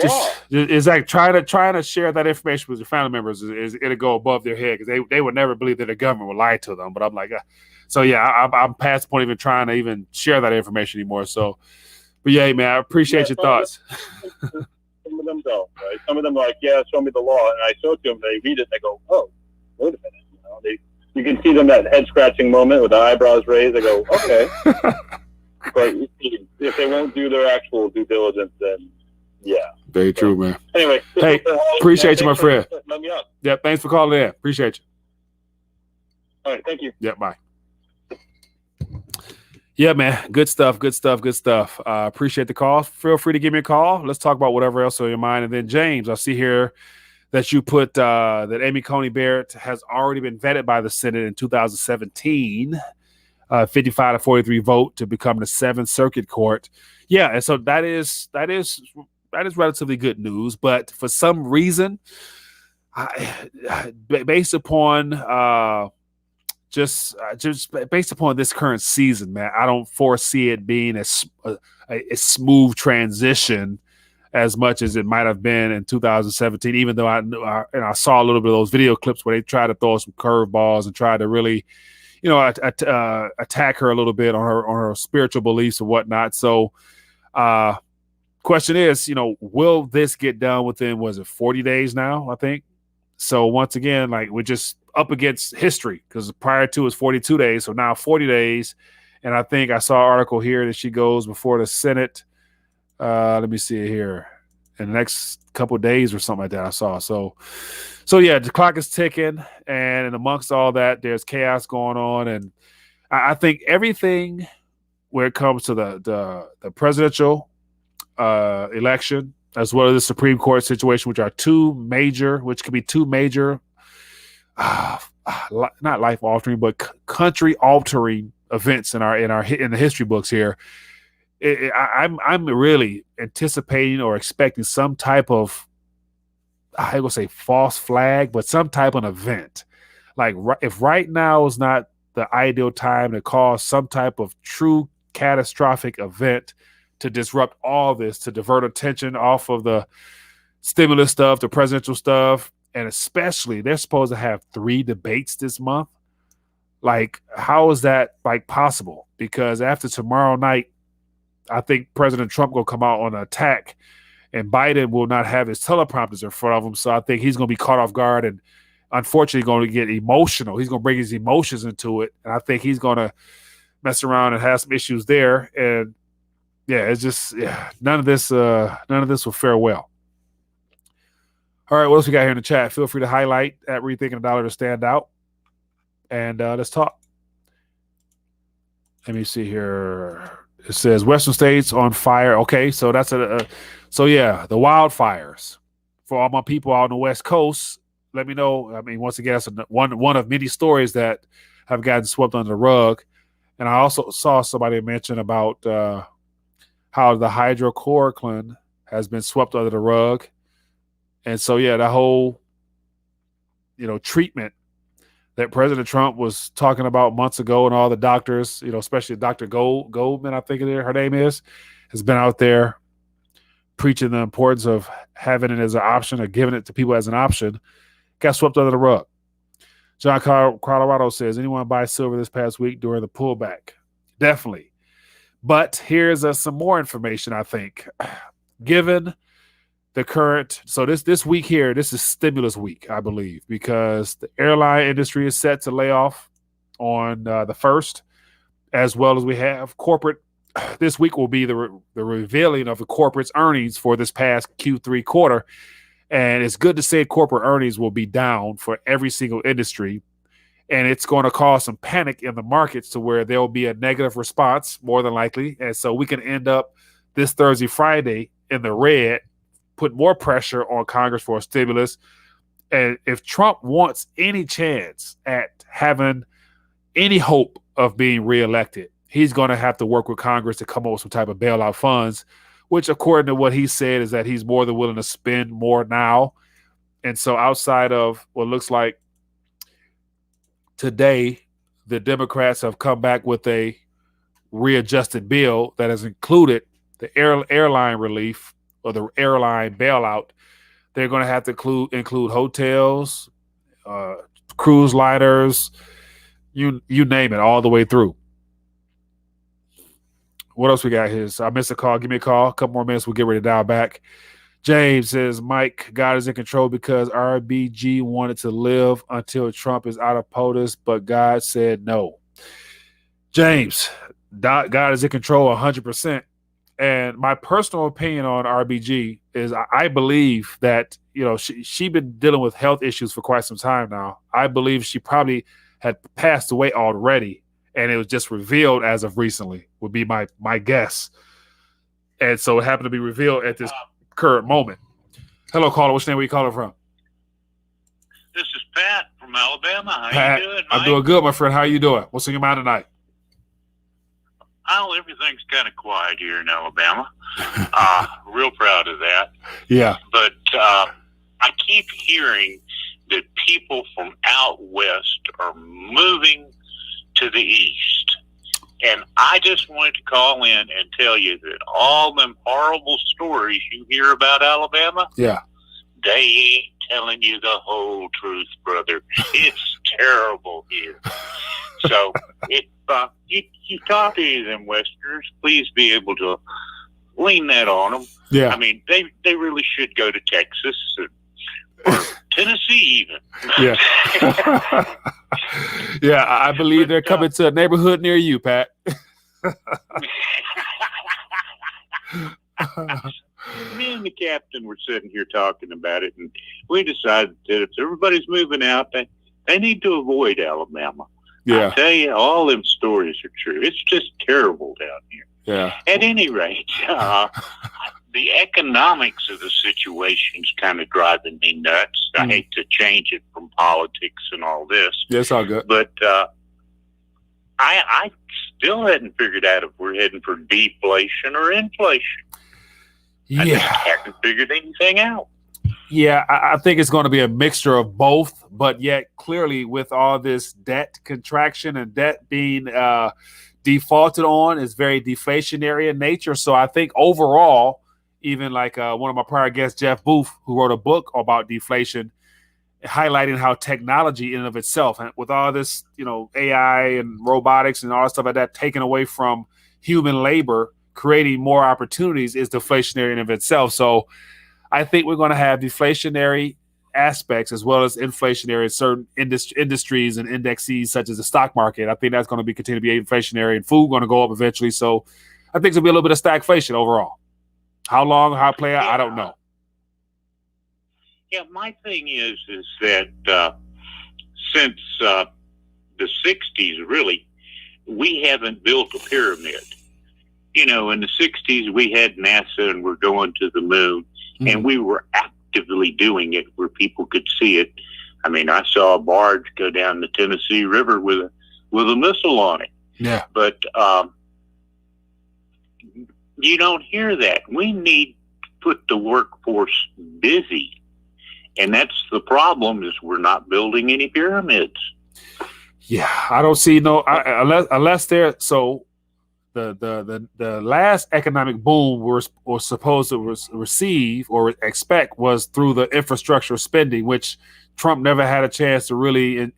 Speaker 1: is like trying to share that information with your family members is it'll go above their head because they would never believe that the government would lie to them. But I'm like, so yeah, I'm past the point of even trying to even share that information anymore. So, but yeah, man, I appreciate your thoughts.
Speaker 5: Some of them don't, right? Some of them are like, yeah, show me the law, and I show it to them. They read it, and they go, oh, wait a minute, you can see them that head scratching moment with the eyebrows raised. They go, okay. But if they won't do their actual due diligence, then yeah.
Speaker 1: Very true, man.
Speaker 5: Anyway.
Speaker 1: Hey, appreciate you, my friend.
Speaker 5: Let me up.
Speaker 1: Yeah, thanks for calling in. Appreciate you.
Speaker 5: All right, thank you.
Speaker 1: Yeah, bye. Yeah, man. Good stuff. Appreciate the call. Feel free to give me a call. Let's talk about whatever else on your mind. And then, James, I see here that you put that Amy Coney Barrett has already been vetted by the Senate in 2017. 55-43 vote to become the 7th Circuit Court. Yeah, and so that is relatively good news. But for some reason, based upon just based upon this current season, man, I don't foresee it being a smooth transition as much as it might have been in 2017. Even though I saw a little bit of those video clips where they tried to throw some curveballs and try to really, attack her a little bit on her spiritual beliefs and whatnot. So, question is, will this get done within, 40 days now, I think? So once again, like we're just up against history because prior to was 42 days. So now 40 days. And I think I saw an article here that she goes before the Senate. Let me see it here. In the next couple of days or something like that I saw. So yeah, the clock is ticking, and amongst all that, there's chaos going on, and I think everything where it comes to the presidential election as well as the Supreme Court situation, which could be two major, not life altering, but country altering events in the history books here. I'm really anticipating or expecting some type of, I will say false flag, but some type of event. Like if right now is not the ideal time to cause some type of true catastrophic event to disrupt all this, to divert attention off of the stimulus stuff, the presidential stuff, and especially they're supposed to have 3 debates this month. Like, how is that possible? Because after tomorrow night, I think President Trump will come out on an attack, and Biden will not have his teleprompters in front of him. So I think he's going to be caught off guard and unfortunately going to get emotional. He's going to bring his emotions into it. And I think he's going to mess around and have some issues there. And yeah, it's just, none of this will fare well. All right. What else we got here in the chat? Feel free to highlight at Rethinking the Dollar to stand out. And let's talk. Let me see here. It says Western states on fire. Okay, so that's the wildfires. For all my people out on the West Coast, let me know. I mean, once again, that's one of many stories that have gotten swept under the rug. And I also saw somebody mention about how the hydrochloroquine has been swept under the rug. And so, yeah, the whole, treatment that President Trump was talking about months ago, and all the doctors, especially Dr. Goldman, I think her name is, has been out there preaching the importance of having it as an option or giving it to people as an option, got swept under the rug. John Colorado says, anyone buy silver this past week during the pullback? Definitely. But here's some more information, I think. Given the current, so this week here, this is stimulus week, I believe, because the airline industry is set to lay off on the 1st, as well as we have corporate. This week will be the revealing of the corporate's earnings for this past Q3 quarter. And it's good to say corporate earnings will be down for every single industry. And it's going to cause some panic in the markets to where there will be a negative response, more than likely. And so we can end up this Thursday, Friday in the red, put more pressure on Congress for a stimulus. And if Trump wants any chance at having any hope of being reelected, he's going to have to work with Congress to come up with some type of bailout funds, which according to what he said is that he's more than willing to spend more now. And so outside of what looks like today, the Democrats have come back with a readjusted bill that has included the airline relief or the airline bailout. They're going to have to include hotels, cruise liners, you name it, all the way through. What else we got here? So I missed a call. Give me a call. A couple more minutes. We'll get ready to dial back. James says, Mike, God is in control because RBG wanted to live until Trump is out of POTUS, but God said no. James, God is in control 100%. And my personal opinion on RBG is I believe that, she been dealing with health issues for quite some time now. I believe she probably had passed away already, and it was just revealed as of recently, would be my guess. And so it happened to be revealed at this current moment. Hello, caller. Which name are you calling from?
Speaker 6: This is Pat from Alabama. How
Speaker 1: Pat,
Speaker 6: you doing, Mike?
Speaker 1: I'm doing good, my friend. How are you doing? What's on your mind tonight?
Speaker 6: Oh, everything's kind of quiet here in Alabama. Real proud of that.
Speaker 1: Yeah.
Speaker 6: But I keep hearing that people from out west are moving to the east. And I just wanted to call in and tell you that all them horrible stories you hear about Alabama,
Speaker 1: yeah,
Speaker 6: they ain't telling you the whole truth, brother. It's terrible here. So if you talk to any of them Westerners, please be able to lean that on them.
Speaker 1: Yeah.
Speaker 6: I mean, they really should go to Texas or Tennessee even.
Speaker 1: Yeah. Yeah, I believe they're coming to a neighborhood near you, Pat.
Speaker 6: Me and the captain were sitting here talking about it, and we decided that if everybody's moving out, they need to avoid Alabama.
Speaker 1: Yeah.
Speaker 6: I tell you, all them stories are true. It's just terrible down here.
Speaker 1: Yeah.
Speaker 6: At any rate, the economics of the situation's kind of driving me nuts. I hate to change it from politics and all this.
Speaker 1: Yeah, it's all good.
Speaker 6: But I still hadn't figured out if we're heading for deflation or inflation.
Speaker 1: Yeah.
Speaker 6: I just haven't figured anything out.
Speaker 1: Yeah, I think it's going to be a mixture of both, but yet clearly with all this debt contraction and debt being defaulted on is very deflationary in nature. So I think overall, even like one of my prior guests, Jeff Booth, who wrote a book about deflation, highlighting how technology in and of itself, and with all this, AI and robotics and all that stuff like that, taken away from human labor, creating more opportunities is deflationary in and of itself. So I think we're going to have deflationary aspects as well as inflationary in certain industries and indexes such as the stock market. I think that's going to continue to be inflationary, and food going to go up eventually. So I think it's going to be a little bit of stagflation overall. How long, how it play out, I don't know.
Speaker 6: Yeah, my thing is that since the 60s, really, we haven't built a pyramid. In the 60s, we had NASA and we're going to the moon, and we were actively doing it where people could see it. I mean, I saw a barge go down the Tennessee River with a missile on it.
Speaker 1: Yeah.
Speaker 6: But you don't hear that. We need to put the workforce busy. And that's the problem, is we're not building any pyramids.
Speaker 1: Yeah, I don't see unless they're so the last economic boom we're supposed to receive or expect was through the infrastructure spending, which Trump never had a chance to really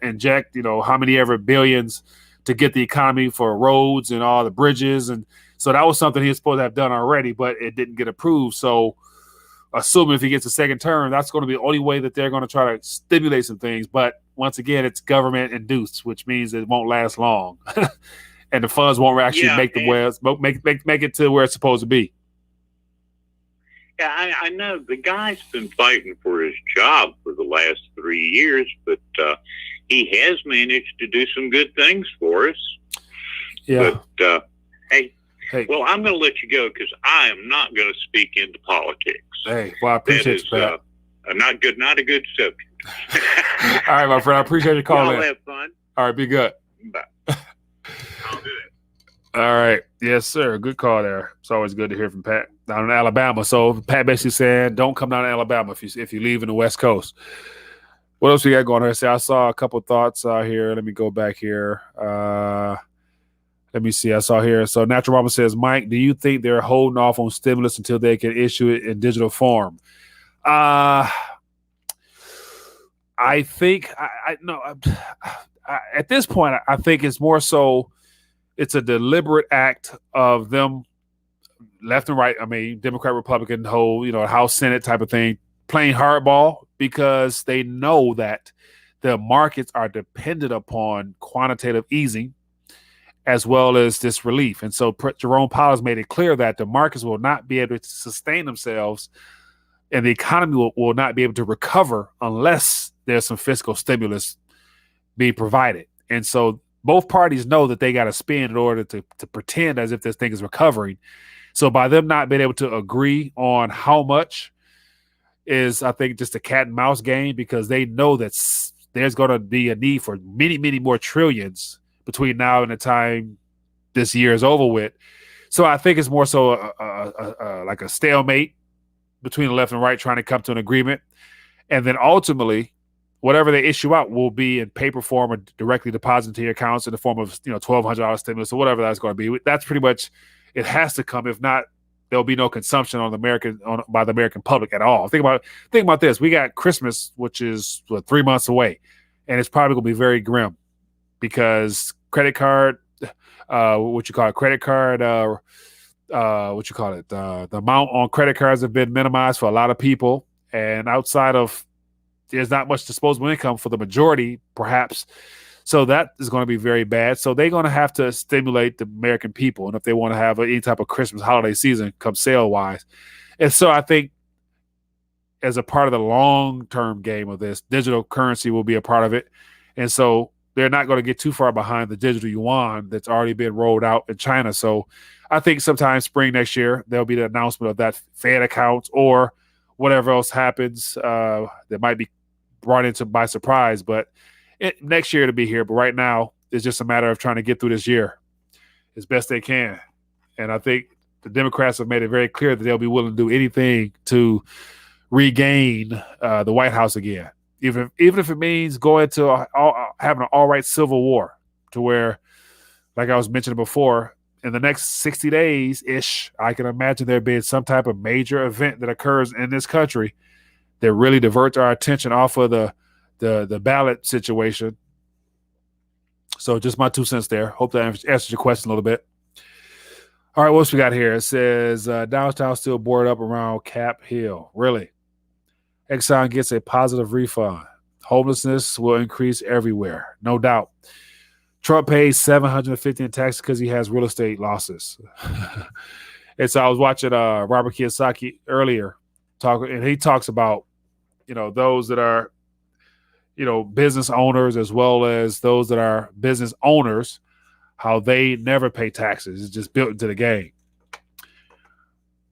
Speaker 1: inject, how many ever billions to get the economy for roads and all the bridges. And so that was something he was supposed to have done already, but it didn't get approved. So assuming if he gets a second term, that's going to be the only way that they're going to try to stimulate some things. But once again, it's government induced, which means it won't last long. And the funds won't actually make it to where it's supposed to be.
Speaker 6: Yeah, I know the guy's been fighting for his job for the last 3 years, but he has managed to do some good things for us.
Speaker 1: Yeah.
Speaker 6: But hey, well, I'm going to let you go because I am not going to speak into politics.
Speaker 1: Hey, well, I appreciate
Speaker 6: that. Not a good subject.
Speaker 1: All right, my friend. I appreciate you calling in.
Speaker 6: Have fun.
Speaker 1: All right, be good.
Speaker 6: Bye. I'll do it.
Speaker 1: All right. Yes, sir. Good call there. It's always good to hear from Pat down in Alabama. So Pat basically saying, don't come down to Alabama if you leave in the West Coast. What else we got going on? I saw a couple thoughts here. Let me go back here. Let me see. I saw here. So Natural Mama says, Mike, do you think they're holding off on stimulus until they can issue it in digital form? I think at this point, I think it's more so it's a deliberate act of them, left and right. I mean, Democrat, Republican, whole, House, Senate type of thing, playing hardball because they know that the markets are dependent upon quantitative easing as well as this relief. And so Jerome Powell has made it clear that the markets will not be able to sustain themselves and the economy will not be able to recover unless there's some fiscal stimulus being provided. And so both parties know that they got to spend in order to pretend as if this thing is recovering. So by them not being able to agree on how much is, I think, just a cat and mouse game, because they know that there's going to be a need for many, many more trillions between now and the time this year is over with. So I think it's more so like a stalemate between the left and right trying to come to an agreement. And then ultimately, whatever they issue out will be in paper form or directly deposited to your accounts in the form of $1,200 stimulus or whatever that's going to be. That's pretty much, it has to come. If not, there'll be no consumption by the American public at all. Think about this. We got Christmas, which is 3 months away, and it's probably going to be very grim because credit card, the amount on credit cards have been minimized for a lot of people, and outside of, there's not much disposable income for the majority, perhaps. So that is going to be very bad. So they're going to have to stimulate the American people, and if they want to have any type of Christmas holiday season come sale wise. And so I think as a part of the long-term game of this, digital currency will be a part of it. And so they're not going to get too far behind the digital yuan that's already been rolled out in China. So I think sometime spring next year, there'll be the announcement of that Fed account or whatever else happens that might be brought into by surprise. But next year to be here. But right now, it's just a matter of trying to get through this year as best they can. And I think the Democrats have made it very clear that they'll be willing to do anything to regain the White House again. Even if it means going to having an all-right civil war, to where, like I was mentioning before, in the next 60 days-ish, I can imagine there being some type of major event that occurs in this country that really diverts our attention off of the ballot situation. So just my 2 cents there. Hope that answers your question a little bit. All right, what else we got here? It says downtown still boarded up around Cap Hill. Really? Exxon gets a positive refund. Homelessness will increase everywhere, no doubt. Trump pays $750 in taxes because he has real estate losses. And so I was watching Robert Kiyosaki earlier and he talks about, those that are, business owners as well as those that are business owners, how they never pay taxes. It's just built into the game.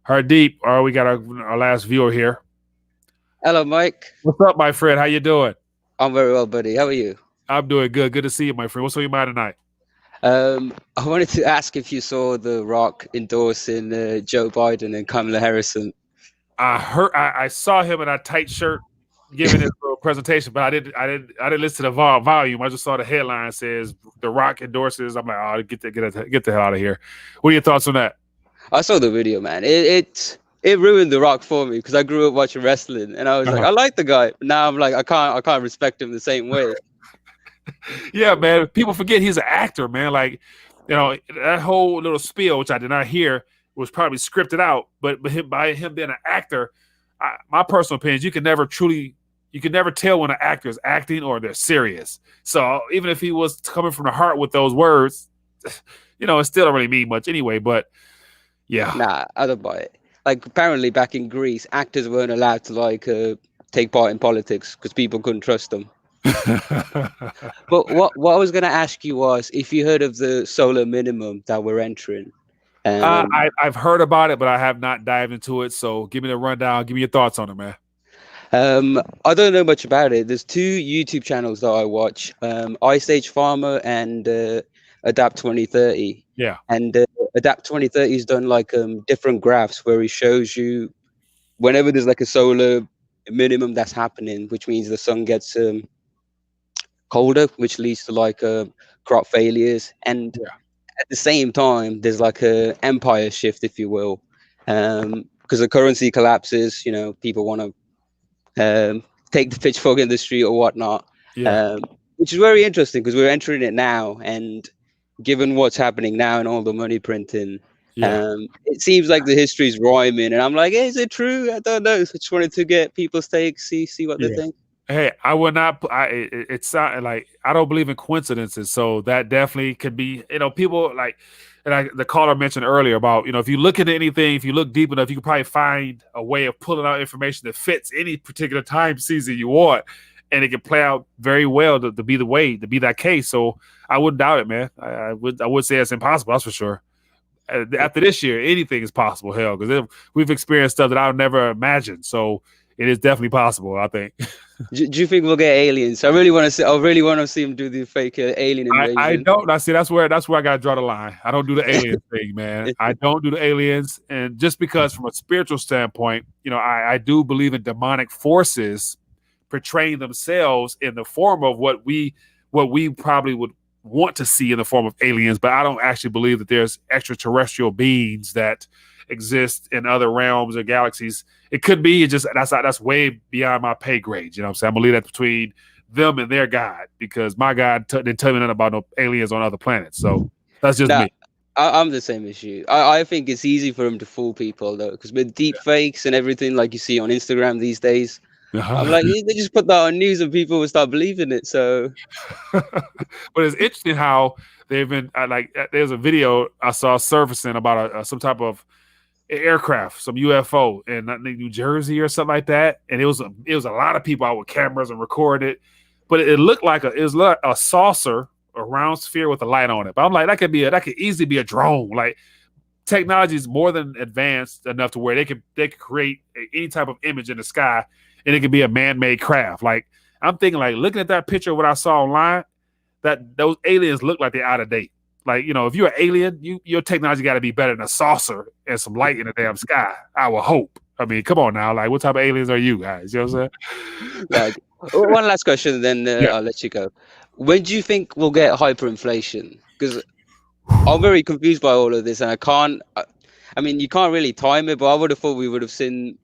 Speaker 1: Hardeep, we got our last viewer here.
Speaker 7: Hello, Mike.
Speaker 1: What's up, my friend? How you doing?
Speaker 7: I'm very well, buddy. How are you?
Speaker 1: I'm doing good. Good to see you, my friend. What's on your mind tonight?
Speaker 7: I wanted to ask if you saw The Rock endorsing Joe Biden and Kamala Harris.
Speaker 1: I saw him in a tight shirt giving his little presentation, but I didn't listen to the volume. I just saw the headline says The Rock endorses. I'm like, oh, get the hell out of here. What are your thoughts on that?
Speaker 7: I saw the video, man. It ruined The Rock for me because I grew up watching wrestling, and I was like, I like the guy. But now I'm like, I can't respect him the same way.
Speaker 1: Yeah, man. People forget he's an actor, man. Like, that whole little spiel, which I did not hear, was probably scripted out. But by him being an actor, my personal opinion is you can never tell when an actor is acting or they're serious. So even if he was coming from the heart with those words, it still don't really mean much anyway. But yeah,
Speaker 7: nah, I don't buy it. Like, apparently back in Greece, actors weren't allowed to take part in politics because people couldn't trust them. But what I was going to ask you was if you heard of the solar minimum that we're entering.
Speaker 1: I've heard about it, but I have not dived into it. So give me the rundown. Give me your thoughts on it, man.
Speaker 7: I don't know much about it. There's 2 YouTube channels that I watch, Ice Age Farmer and Adapt 2030.
Speaker 1: Yeah.
Speaker 7: And Adapt 2030 has done like different graphs where he shows you whenever there's like a solar minimum that's happening, which means the sun gets colder, which leads to like crop failures. And at the same time, there's like a empire shift, if you will, because the currency collapses. You know, people want to take the pitchfork industry or whatnot, which is very interesting because we're entering it now. And given what's happening now and all the money printing, it seems like the history is rhyming. And I'm like, hey, is it true? I don't know. So I just wanted to get people's takes, see what they think.
Speaker 1: Hey, I would not. It's not like I don't believe in coincidences, so that definitely could be. You know, people like, and the caller mentioned earlier about, you know, if you look into anything, if you look deep enough, you can probably find a way of pulling out information that fits any particular time season you want, and it can play out very well to be the way, to be that case. So I wouldn't doubt it, man. I would say it's impossible. That's for sure. After this year, anything is possible. Hell, because we've experienced stuff that I would never imagine. So it is definitely possible, I think.
Speaker 7: Do you think we'll get aliens? I really want to see him do the fake alien invasion.
Speaker 1: I don't. I see. That's where I got to draw the line. I don't do the alien thing, man. I don't do the aliens, and just because from a spiritual standpoint, you know, I do believe in demonic forces portraying themselves in the form of what we probably would want to see in the form of aliens, but I don't actually believe that there's extraterrestrial beings that exist in other realms or galaxies. It could be. It just that's way beyond my pay grade. You know what I'm saying? I believe that's between them and their God, because my God didn't tell me nothing about no aliens on other planets. So that's just me.
Speaker 7: I'm the same as you. I think it's easy for them to fool people though, because with deep fakes and everything like you see on Instagram these days, I'm like, they just put that on news and people will start believing it. So,
Speaker 1: but it's interesting how they've been like. There's a video I saw surfacing about some type of aircraft, some UFO in New Jersey or something like that, and it was a lot of people out with cameras and recording it, but it looked like a saucer, a round sphere with a light on it. But I'm like, that could easily be a drone. Like, technology is more than advanced enough to where they could create any type of image in the sky, and it could be a man-made craft. Like, I'm thinking, like, looking at that picture of what I saw online, that those aliens look like they're out of date. Like, you know, if you're an alien, your technology got to be better than a saucer and some light in the damn sky. I would hope. I mean, come on now. Like, what type of aliens are you guys? You know what I'm saying?
Speaker 7: Like, one last question, then I'll let you go. When do you think we'll get hyperinflation? Because I'm very confused by all of this, and I mean, you can't really time it, but I would have thought we would have seen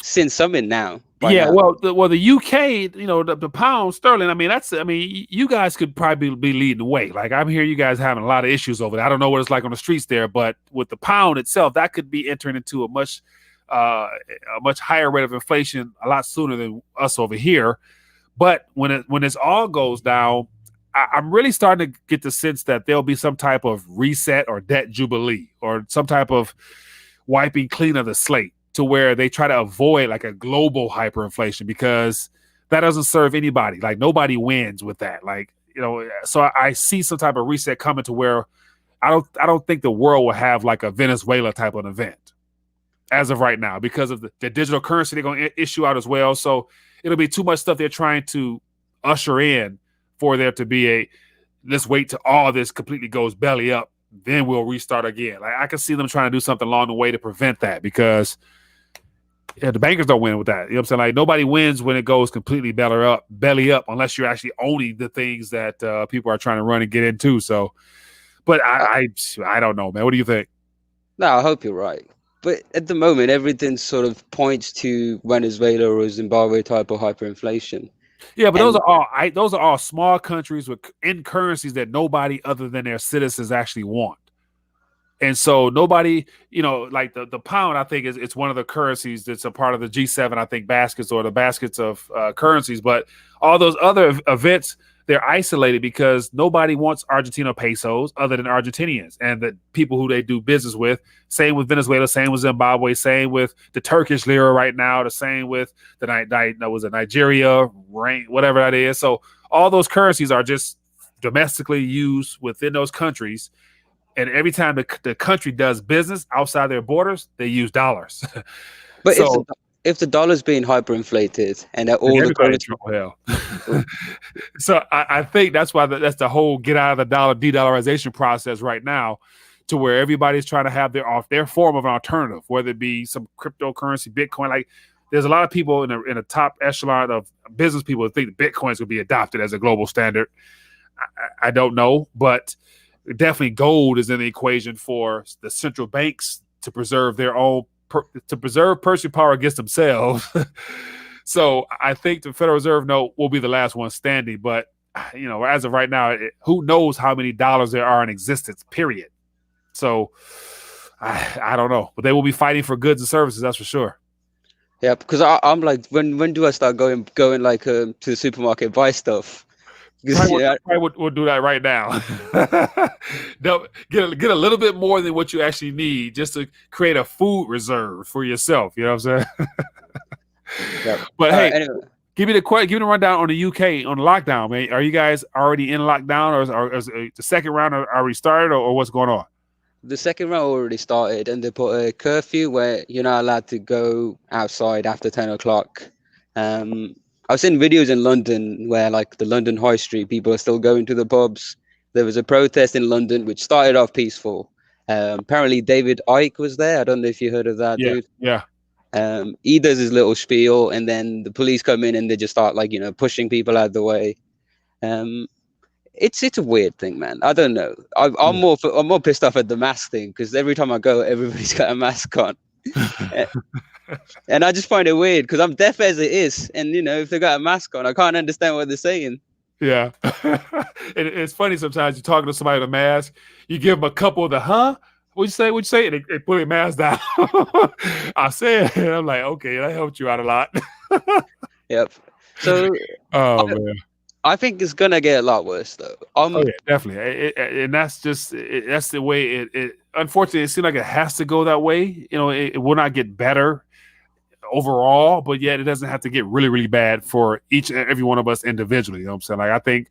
Speaker 7: something now.
Speaker 1: Yeah, now. Well, the UK, you know, the pound sterling. I mean, you guys could probably be leading the way. Like, I'm hearing you guys having a lot of issues over there. I don't know what it's like on the streets there, but with the pound itself, that could be entering into a much higher rate of inflation a lot sooner than us over here. But when this all goes down, I'm really starting to get the sense that there'll be some type of reset or debt jubilee or some type of wiping clean of the slate, to where they try to avoid like a global hyperinflation, because that doesn't serve anybody. Like, nobody wins with that. Like, you know, so I see some type of reset coming to where I don't think the world will have like a Venezuela type of event as of right now, because of the digital currency they're going to issue out as well. So it'll be too much stuff they're trying to usher in for there to be let's wait till all this completely goes belly up, then we'll restart again. Like, I can see them trying to do something along the way to prevent that, because the bankers don't win with that. You know what I'm saying? Like, nobody wins when it goes completely belly up, unless you're actually owning the things that people are trying to run and get into. So, but I don't know, man. What do you think?
Speaker 7: No, I hope you're right. But at the moment, everything sort of points to Venezuela or Zimbabwe type of hyperinflation.
Speaker 1: Yeah, but those are all small countries in currencies that nobody other than their citizens actually want. And so nobody, you know, like the pound, I think it's one of the currencies that's a part of the G7, I think, baskets, or the baskets of currencies. But all those other events, they're isolated because nobody wants Argentino pesos other than Argentinians and the people who they do business with. Same with Venezuela, same with Zimbabwe, same with the Turkish lira right now, the same with Nigeria, whatever that is. So all those currencies are just domestically used within those countries. And every time the country does business outside their borders, they use dollars.
Speaker 7: But so, if the dollar's being hyperinflated and all the currency,
Speaker 1: so I think that's why that's the whole get out of the dollar de-dollarization process right now, to where everybody's trying to have their form of an alternative, whether it be some cryptocurrency, Bitcoin. Like, there's a lot of people in a top echelon of business people that think Bitcoin is going to be adopted as a global standard. I don't know, but definitely gold is in the equation for the central banks to preserve their own to preserve purchasing power against themselves. So I think the Federal Reserve note will be the last one standing. But, as of right now, who knows how many dollars there are in existence, period. So I don't know. But they will be fighting for goods and services, that's for sure.
Speaker 7: Yeah, because I'm like, when do I start going like to the supermarket buy stuff?
Speaker 1: We'll do that right now. Get a little bit more than what you actually need just to create a food reserve for yourself. You know what I'm saying?
Speaker 7: Yep.
Speaker 1: But hey,
Speaker 7: anyway.
Speaker 1: give me the rundown on the UK on the lockdown, man. Are you guys already in lockdown, or is the second round already started, or what's going on?
Speaker 7: The second round already started, and they put a curfew where you're not allowed to go outside after 10 o'clock. I've seen videos in London where, like, the London High Street, people are still going to the pubs. There was a protest in London which started off peaceful. Apparently, David Icke was there. I don't know if you heard of that, dude.
Speaker 1: Yeah.
Speaker 7: He does his little spiel, and then the police come in and they just start, like, pushing people out of the way. It's a weird thing, man. I don't know. I'm more pissed off at the mask thing, because every time I go, everybody's got a mask on. And I just find it weird because I'm deaf as it is, and if they got a mask on, I can't understand what they're saying.
Speaker 1: Yeah. It's funny sometimes you're talking to somebody with a mask, you give them a couple of the what'd you say? And they put their mask down. I said, and I'm like, okay, that helped you out a lot.
Speaker 7: Yep. So
Speaker 1: man.
Speaker 7: I think it's gonna get a lot worse, though.
Speaker 1: Yeah, definitely, and that's that's the way it. Unfortunately, it seems like it has to go that way. It will not get better overall, but yet it doesn't have to get really, really bad for each and every one of us individually. You know what I'm saying? Like, I think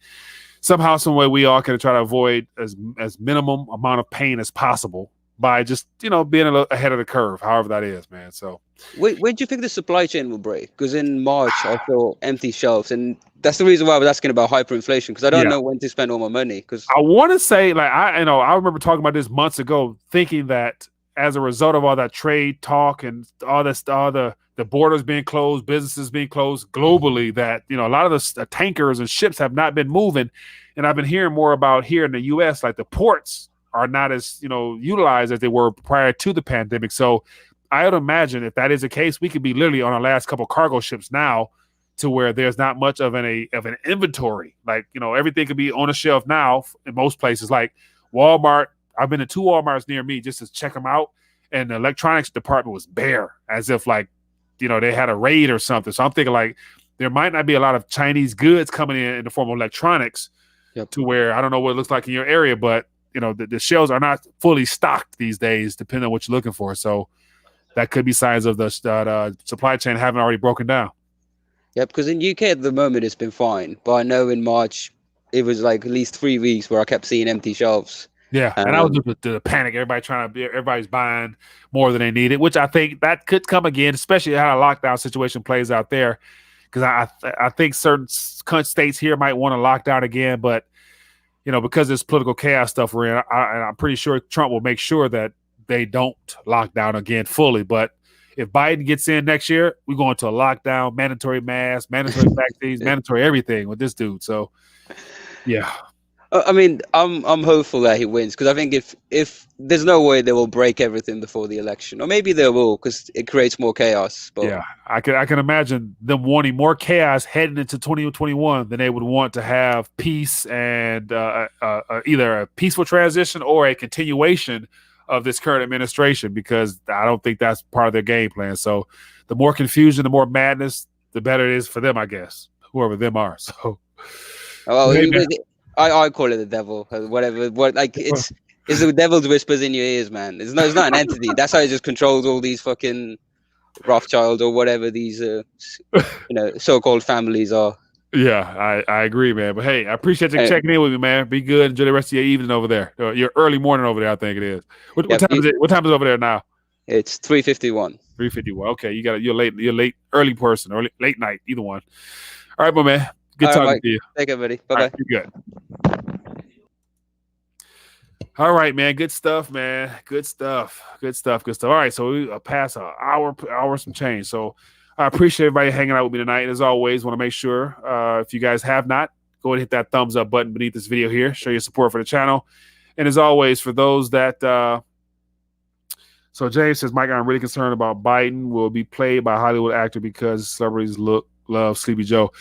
Speaker 1: somehow, some way, we all can try to avoid as minimum amount of pain as possible by just being a little ahead of the curve, however that is, man. So
Speaker 7: when do you think the supply chain will break? Because in March I saw empty shelves, and that's the reason why I was asking about hyperinflation, because I don't know when to spend all my money. Because
Speaker 1: I want to say, like, I remember talking about this months ago, thinking that as a result of all that trade talk and all the borders being closed, businesses being closed globally, that a lot of the tankers and ships have not been moving. And I've been hearing more about here in the U.S., like the ports are not as utilized as they were prior to the pandemic. So I would imagine if that is the case, we could be literally on our last couple cargo ships now, to where there's not much of an inventory. Like, everything could be on a shelf now in most places. Like Walmart, I've been to 2 Walmarts near me just to check them out, and the electronics department was bare, as if like they had a raid or something. So I'm thinking, like, there might not be a lot of Chinese goods coming in the form of electronics.
Speaker 7: Yep.
Speaker 1: To where I don't know what it looks like in your area, but the shelves are not fully stocked these days, depending on what you're looking for. So that could be signs of the supply chain having already broken down.
Speaker 7: Yeah, because in UK at the moment it's been fine, but I know in March it was like at least 3 weeks where I kept seeing empty shelves.
Speaker 1: Yeah, and I was with the panic. Everybody's buying more than they needed, which I think that could come again, especially how a lockdown situation plays out there. Because I think certain states here might want to lock down again, but because this political chaos stuff we're in, I'm pretty sure Trump will make sure that they don't lock down again fully. But if Biden gets in next year, we're going to a lockdown, mandatory masks, mandatory vaccines, mandatory everything with this dude. So, yeah.
Speaker 7: I mean, I'm hopeful that he wins, because I think if there's no way they will break everything before the election, or maybe they will, because it creates more chaos. But
Speaker 1: yeah, I can imagine them wanting more chaos heading into 2021 than they would want to have peace and either a peaceful transition or a continuation of this current administration, because I don't think that's part of their game plan. So the more confusion, the more madness, the better it is for them, I guess, whoever them are. So,
Speaker 7: I call it the devil, whatever. It's the devil's whispers in your ears, man. It's not an entity. That's how it just controls all these fucking Rothschild or whatever these so-called families are.
Speaker 1: Yeah, I agree, man. But hey, I appreciate you checking in with me, man. Be good. Enjoy the rest of your evening over there. Your early morning over there, I think it is. What time is it? What time is it over there now?
Speaker 7: It's 3:51.
Speaker 1: 3:51. Okay, you're late, early person or late night, either one. All right, my man. Good talking to you.
Speaker 7: Take care, buddy. Bye-bye.
Speaker 1: Right, you're good. All right, man. Good stuff, man. Good stuff. All right, so we passed an hour some change. So I appreciate everybody hanging out with me tonight. As always, want to make sure if you guys have not, go ahead and hit that thumbs up button beneath this video here. Show your support for the channel. And as always, for those that so James says, Mike, I'm really concerned about Biden will be played by a Hollywood actor because celebrities love Sleepy Joe.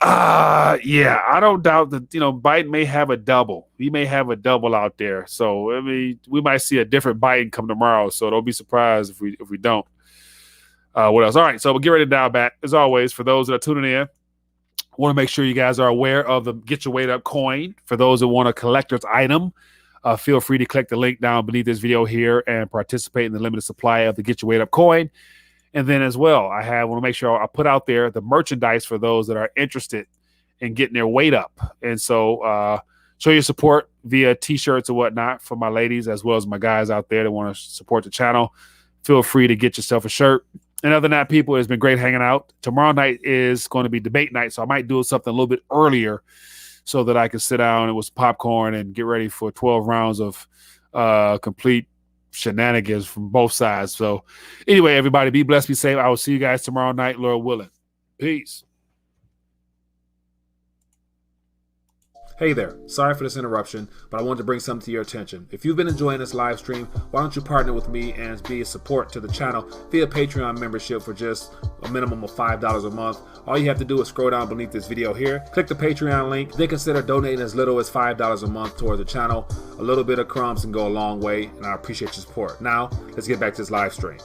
Speaker 1: Yeah, I don't doubt that, Biden may have a double. He may have a double out there. So, I mean, we might see a different Biden come tomorrow. So don't be surprised if we don't. What else? All right, so we'll get ready to dial back. As always, for those that are tuning in, I want to make sure you guys are aware of the Get Your Weight Up coin. For those that want a collector's item, feel free to click the link down beneath this video here and participate in the limited supply of the Get Your Weight Up coin. And then as well, I want to make sure I put out there the merchandise for those that are interested in getting their weight up. And so show your support via T-shirts or whatnot for my ladies as well as my guys out there that want to support the channel. Feel free to get yourself a shirt. And other than that, people, it's been great hanging out. Tomorrow night is going to be debate night, so I might do something a little bit earlier so that I can sit down with popcorn and get ready for 12 rounds of complete shenanigans from both sides. So anyway, everybody, be blessed, be safe. I will see you guys tomorrow night, Lord willing. Peace. Hey there, sorry for this interruption, but I wanted to bring something to your attention. If you've been enjoying this live stream, why don't you partner with me and be a support to the channel via Patreon membership for just a minimum of $5 a month. All you have to do is scroll down beneath this video here, click the Patreon link, then consider donating as little as $5 a month toward the channel. A little bit of crumbs can go a long way, and I appreciate your support. Now, let's get back to this live stream.